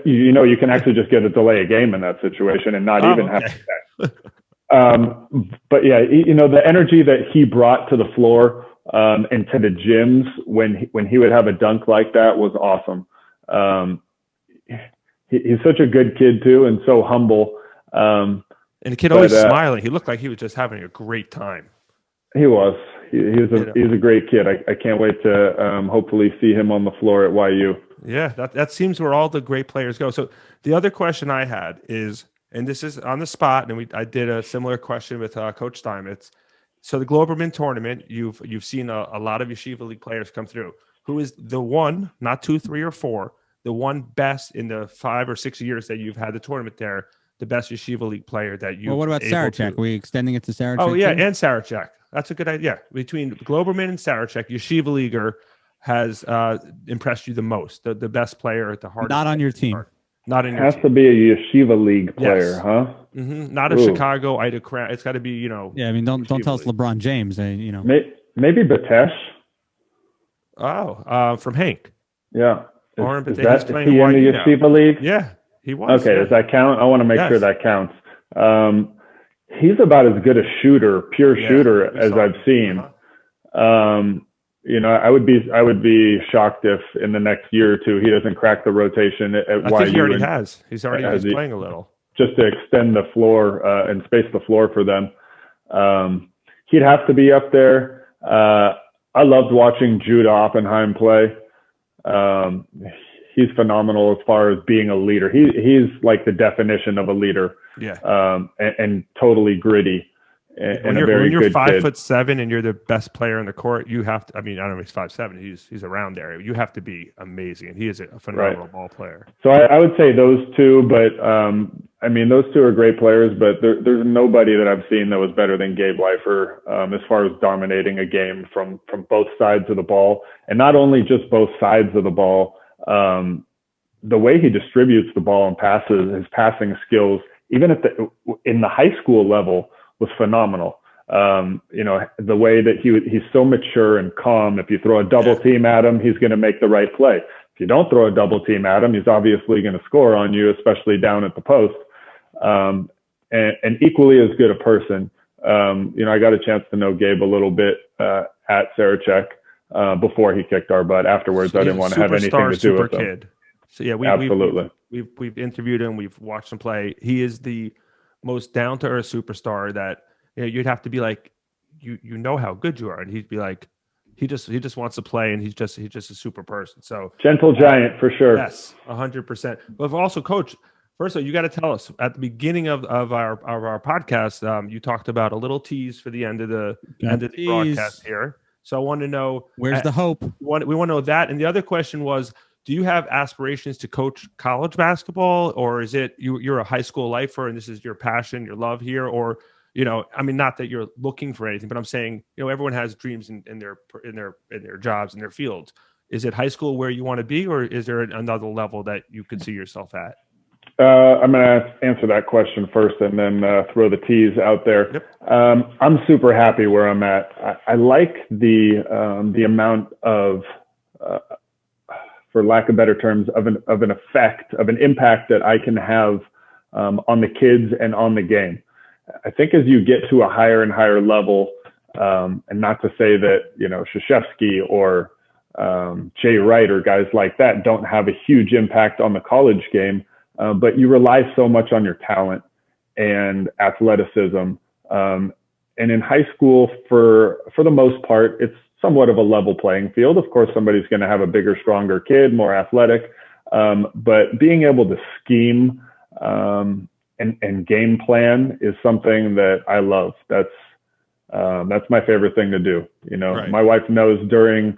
You can actually just get a delay a game in that situation and not even have to. But yeah, the energy that he brought to the floor and to the gyms when he would have a dunk like that was awesome. He's such a good kid too, and so humble. And the kid always smiling. He looked like he was just having a great time. He was. He's a great kid. I can't wait to hopefully see him on the floor at YU. Yeah, that seems where all the great players go. So the other question I had is, and this is on the spot, and I did a similar question with Coach Steinmetz. So the Glouberman tournament, you've seen a lot of Yeshiva League players come through. Who is the one, not 2, 3, or 4, the one best in the 5 or 6 years that you've had the tournament there, the best Yeshiva League player that you? Well, what about Sarachek? Are we extending it to Sarachek? Oh yeah, and Saracheck. That's a good idea. Between Glouberman and Saracheck, Yeshiva Leaguer has impressed you the most, the best player at the heart. Not on your team. Not in your has team. To be a Yeshiva League player, huh? Mm-hmm. Not a Chicago Ida Crown. It's got to be, Yeah, I mean, don't tell us LeBron James. Maybe Batesh. Oh, from Hank. Yeah. Is he in the Yeshiva League? Yeah, he was. Okay, does that count? I want to make sure that counts. He's about as good a pure shooter as I've seen. I would be shocked if in the next year or two he doesn't crack the rotation at YU. I think he already has. He's already playing a little. Just to extend the floor and space the floor for them. He'd have to be up there. I loved watching Judah Oppenheim play. He's phenomenal as far as being a leader. He's like the definition of a leader. Yeah. And totally gritty. And when you're good 5'7" and you're the best player in the court, you have to. I mean, I don't know if he's 5'7". He's around there. You have to be amazing, and he is a phenomenal ball player. So I would say those two, but I mean, those two are great players. But there's nobody that I've seen that was better than Gabe Leifer as far as dominating a game from both sides of the ball, and not only just both sides of the ball. The way he distributes the ball and passes, his passing skills, even in the high school level, was phenomenal. The way that he's so mature and calm. If you throw a double team at him, he's going to make the right play. If you don't throw a double team at him, he's obviously going to score on you, especially down at the post. And equally as good a person. I got a chance to know Gabe a little bit at Saracheck before he kicked our butt. Afterwards, I didn't want to have anything to do with him. Kid. So yeah, absolutely. We've interviewed him. We've watched him play. He is the most down to earth superstar that you'd have to be like, you know how good you are, and he'd be like, he just wants to play, and he's just a super person. So gentle giant for sure. Yes, 100%. But also, Coach, first of all, you got to tell us at the beginning of our podcast, you talked about a little tease for the end of the broadcast here. So I want to know, where's the hope? We want to know that. And the other question was, do you have aspirations to coach college basketball, or is it you're a high school lifer and this is your passion, your love here? Or, I mean, not that you're looking for anything, but I'm saying, everyone has dreams in their jobs, in their fields. Is it high school where you want to be, or is there another level that you could see yourself at? I'm going to answer that question first and then throw the tease out there. Yep. I'm super happy where I'm at. I like the amount of, for lack of better terms, of an effect, of an impact that I can have on the kids and on the game. I think as you get to a higher and higher level, and not to say that, Krzyzewski or Jay Wright or guys like that don't have a huge impact on the college game, but you rely so much on your talent and athleticism. And in high school, for the most part, it's somewhat of a level playing field. Of course, somebody's going to have a bigger, stronger kid, more athletic. But being able to scheme and game plan is something that I love. That's my favorite thing to do. Right. My wife knows during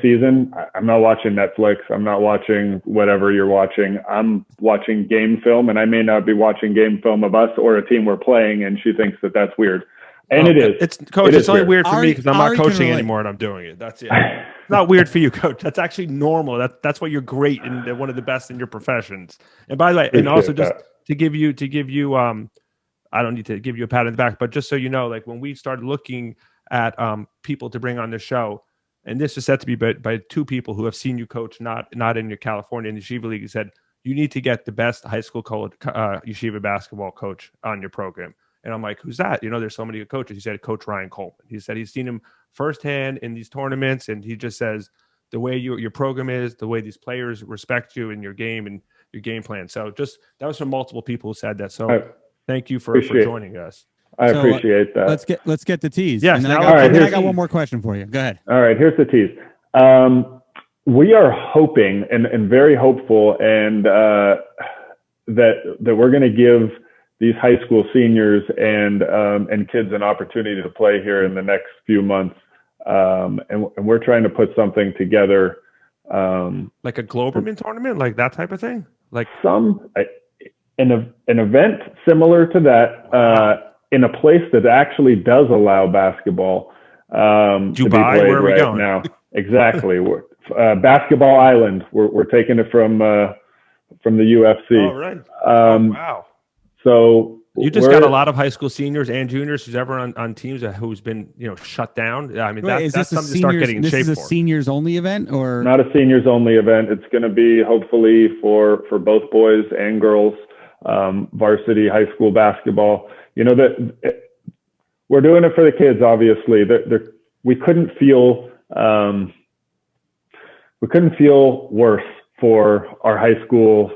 season, I'm not watching Netflix. I'm not watching whatever you're watching. I'm watching game film, and I may not be watching game film of us or a team we're playing, and she thinks that that's weird. And it is. It's only weird for me because I'm not coaching anymore and I'm doing it. That's it. It's not weird for you, Coach. That's actually normal. That's why you're great and one of the best in your professions. And by the way, and also just to give you, I don't need to give you a pat on the back, but just so you know, like when we started looking at people to bring on the show, and this is said to be by two people who have seen you coach, not in your California in the Yeshiva League, he said, you need to get the best high school yeshiva basketball coach on your program. And I'm like, who's that? There's so many good coaches. He said, Coach Ryan Coleman. He said he's seen him firsthand in these tournaments. And he just says the way your program is, the way these players respect you in your game and your game plan. So that was from multiple people who said that. So thank you for joining us. I appreciate that. Let's get the tease. Yes. I got one more question for you. Go ahead. All right. Here's the tease. We are hoping and very hopeful and that we're going to give these high school seniors and kids an opportunity to play here in the next few months. And we're trying to put something together. Like a Glouberman tournament, like that type of thing? Like an event similar to that in a place that actually does allow basketball. Dubai, to be played where are we going? Now. Exactly. Basketball Island. We're taking it from the UFC. Oh, right. Wow. So you just got a lot of high school seniors and juniors who's ever on teams who's been shut down. I mean, that's something to start getting in shape for. This is a seniors only event, or not a seniors only event? It's going to be hopefully for both boys and girls, varsity high school basketball. That we're doing it for the kids. Obviously, we couldn't feel worse for our high school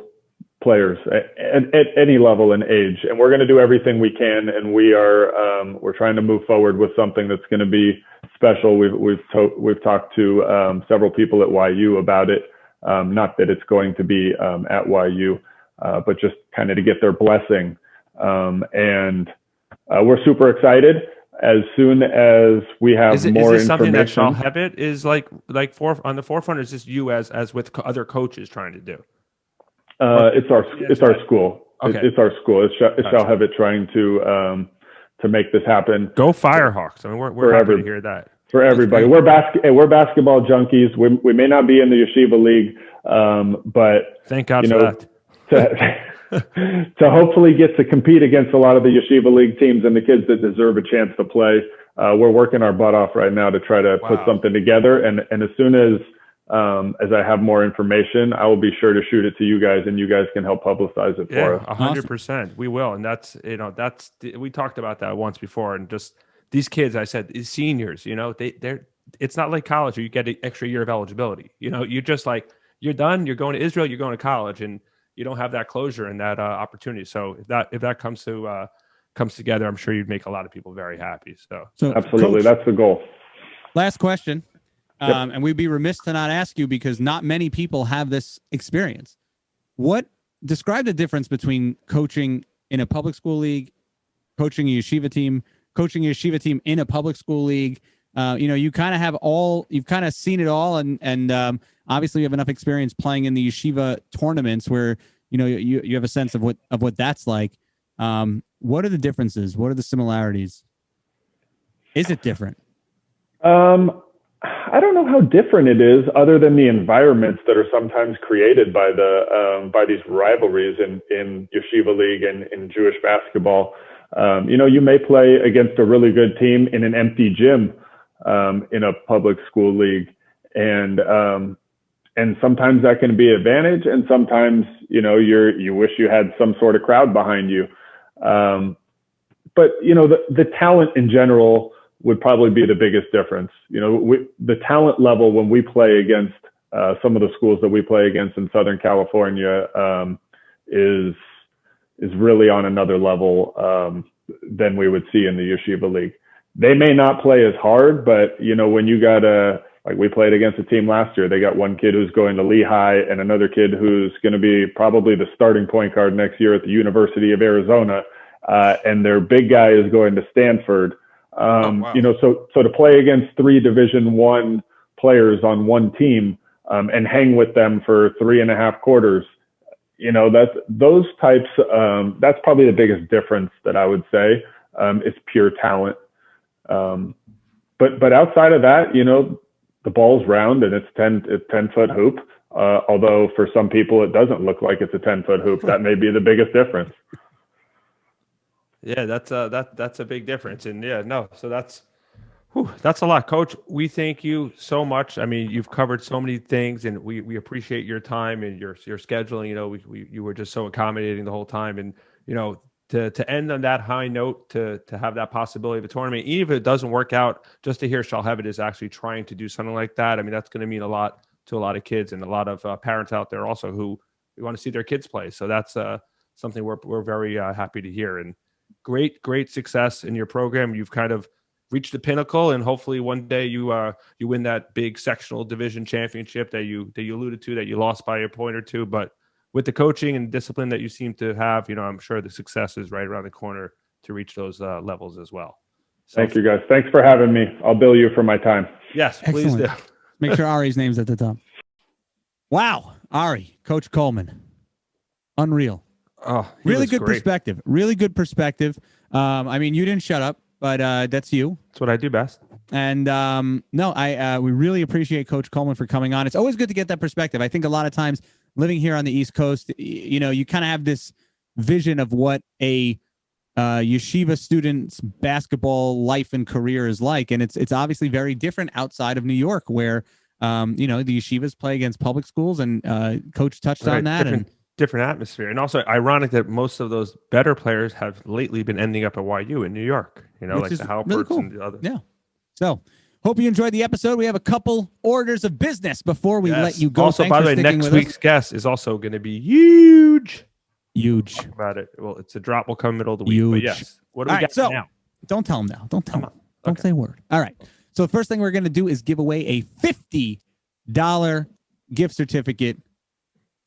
players at any level and age, and we're going to do everything we can, and we're trying to move forward with something that's going to be special. We've talked to several people at YU about it. Not that it's going to be at YU, but just kind of to get their blessing. And we're super excited. As soon as we have more is this something that information, Shalhevet is like on the forefront, or is this you as with other coaches trying to do? it's our school. Okay. It's our school. It's Shalhevet trying to make this happen. Go Firehawks! I mean, we're happy to hear that. For everybody, we're basketball junkies. We may not be in the Yeshiva League, but thank God for that. To hopefully get to compete against a lot of the Yeshiva League teams and the kids that deserve a chance to play. We're working our butt off right now to try to put something together. And as soon as I have more information, I will be sure to shoot it to you guys, and you guys can help publicize it for us. 100%. We will. And we talked about that once before, and just these kids, I said, is seniors, it's not like college where you get an extra year of eligibility. You're just like, you're done, you're going to Israel, you're going to college, and you don't have that closure and that opportunity. So if that comes together, I'm sure you'd make a lot of people very happy. So absolutely. Coach, that's the goal. Last question. And we'd be remiss to not ask you, because not many people have this experience. Describe the difference between coaching in a public school league, coaching a yeshiva team in a public school league. You kind of you've kind of seen it all. And obviously you have enough experience playing in the yeshiva tournaments where, you have a sense of what that's like. What are the differences? What are the similarities? Is it different? I don't know how different it is, other than the environments that are sometimes created by these rivalries in Yeshiva League and in Jewish basketball. You may play against a really good team in an empty gym in a public school league, and sometimes that can be an advantage, and sometimes you wish you had some sort of crowd behind you. But the talent in general would probably be the biggest difference. The talent level when we play against some of the schools that we play against in Southern California is really on another level than we would see in the Yeshiva League. They may not play as hard, but when you got like we played against a team last year, they got one kid who's going to Lehigh and another kid who's going to be probably the starting point guard next year at the University of Arizona, and their big guy is going to Stanford. So to play against 3 Division I players on one team and hang with them for 3.5 quarters, those types. That's probably the biggest difference that I would say. It's pure talent. But outside of that, the ball's round and it's 10-foot hoop. Although for some people it doesn't look like it's a 10-foot hoop. That may be the biggest difference. Yeah, that's a big difference. And so that's a lot, Coach. We thank you so much. I mean, you've covered so many things, and we appreciate your time and your scheduling. You were just so accommodating the whole time, and to end on that high note, to have that possibility of a tournament, even if it doesn't work out, just to hear Shalhevet is actually trying to do something like that. I mean, that's going to mean a lot to a lot of kids and a lot of parents out there also who want to see their kids play. So that's something we're very happy to hear. And great success in your program. You've kind of reached the pinnacle, and hopefully one day you win that big sectional division championship that you alluded to, that you lost by a point or two. But with the coaching and discipline that you seem to have, I'm sure the success is right around the corner to reach those levels as well. So, thank you, guys. Thanks for having me. I'll bill you for my time. Yes, please do. Make sure Ari's name's at the top. Wow, Ari, Coach Coleman, unreal. Oh, really good great. perspective. Really good perspective. I mean, you didn't shut up, but that's you. That's what I do best. And we really appreciate Coach Coleman for coming on. It's always good to get that perspective. I think a lot of times living here on the East Coast, you kind of have this vision of what a yeshiva student's basketball life and career is like, and it's obviously very different outside of New York, where the yeshivas play against public schools, and Coach touched on that. Different atmosphere, and also ironic that most of those better players have lately been ending up at YU in New York. Like the Halperts really cool. and the others. Yeah. So, hope you enjoyed the episode. We have a couple orders of business before we let you go. Also, Thanks by the way, next week's guest is also going to be huge. Huge. Talk about it. Well, it's a drop will come middle of the week. Huge. But yes. What do we got now? Don't tell him now. Don't tell him. Don't Okay. say a word. All right. So the first thing we're going to do is give away a $50 gift certificate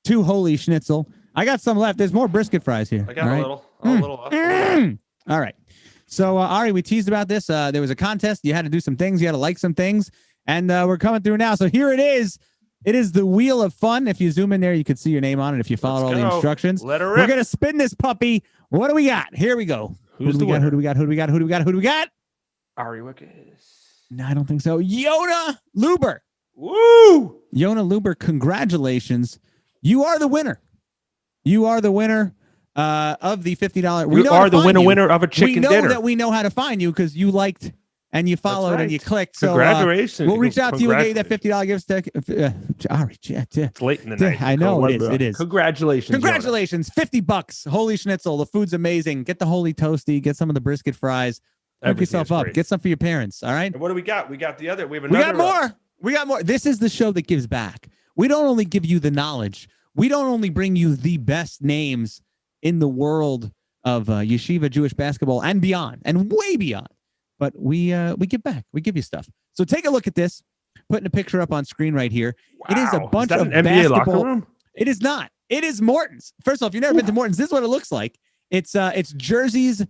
to Holy Schnitzel. I got some left. There's more brisket fries here. I got a little. All right. So, Ari, we teased about this. There was a contest. You had to do some things. You had to like some things. And we're coming through now. So here it is. It is the Wheel of Fun. If you zoom in there, you can see your name on it if you followed all the instructions. Let her rip. We're going to spin this puppy. What do we got? Here we go. Who do we got? Who do we got? Who do we got? Who do we got? Who do we got? Ari Wickes. No, I don't think so. Yona Luber. Woo! Yona Luber, congratulations. You are the winner. You are the winner of the $50. We are the winner of a chicken dinner. We know that we know how to find you because you liked and you followed and you clicked. So congratulations. We'll reach out to you and get you that $50 gift stick. It's late in the night. I know it is. It is. Congratulations. Congratulations. $50. Holy Schnitzel. The food's amazing. Get the Holy Toasty. Get some of the brisket fries. Hook yourself up. Get some for your parents. All right. And what do we got? We got the other. We have another. We got more. We got more. This is the show that gives back. We don't only give you the knowledge. We don't only bring you the best names in the world of yeshiva Jewish basketball and beyond and way beyond, but we give back. We give you stuff. So take a look at this. Putting a picture up on screen right here. Wow. It is a bunch of an NBA locker room? It is not. It is Morton's. First off, if you've never been to Morton's, this is what it looks like. It's jerseys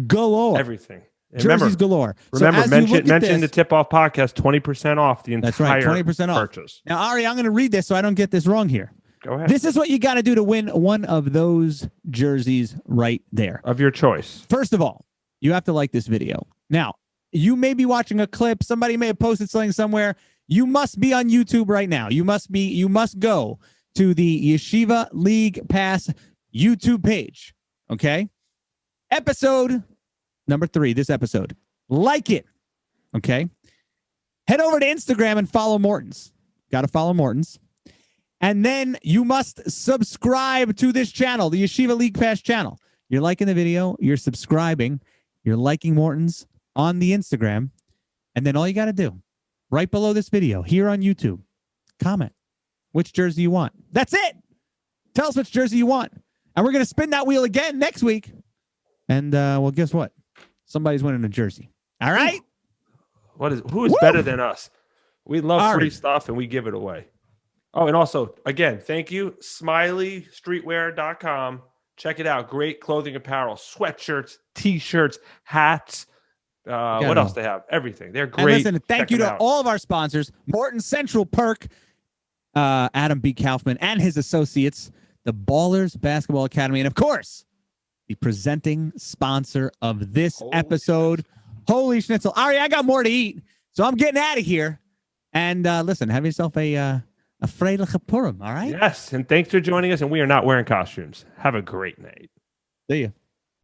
galore. Everything. Jerseys galore. Remember, mention the tip-off podcast, 20% off the entire That's right, 20% off. purchase. Now, Ari, I'm going to read this so I don't get this wrong here. Go ahead. This is what you got to do to win one of those jerseys right there. Of your choice. First of all, you have to like this video. Now, you may be watching a clip. Somebody may have posted something somewhere. You must be on YouTube right now. You must go to the Yeshiva League Pass YouTube page. Okay? Episode number 3, this episode. Like it. Okay? Head over to Instagram and follow Morton's. Got to follow Morton's. And then you must subscribe to this channel, the Yeshiva League Pass channel. You're liking the video. You're subscribing. You're liking Morton's on the Instagram. And then all you got to do, right below this video, here on YouTube, comment which jersey you want. That's it. Tell us which jersey you want. And we're going to spin that wheel again next week. And, well, guess what? Somebody's winning a jersey. All right? Who is better than us? We love free stuff, and we give it away. Oh, and also, again, thank you, SmileyStreetwear.com. Check it out. Great clothing apparel, sweatshirts, T-shirts, hats. What else they have? Everything. They're great. And listen, thank you to all of our sponsors, Morton Central Perk, Adam B. Kaufman, and his associates, the Ballers Basketball Academy, and, of course, the presenting sponsor of this episode, Holy Schnitzel. Ari, I got more to eat, so I'm getting out of here. And listen, have yourself a foray Purim, all right? Yes, and thanks for joining us. And we are not wearing costumes. Have a great night. See you.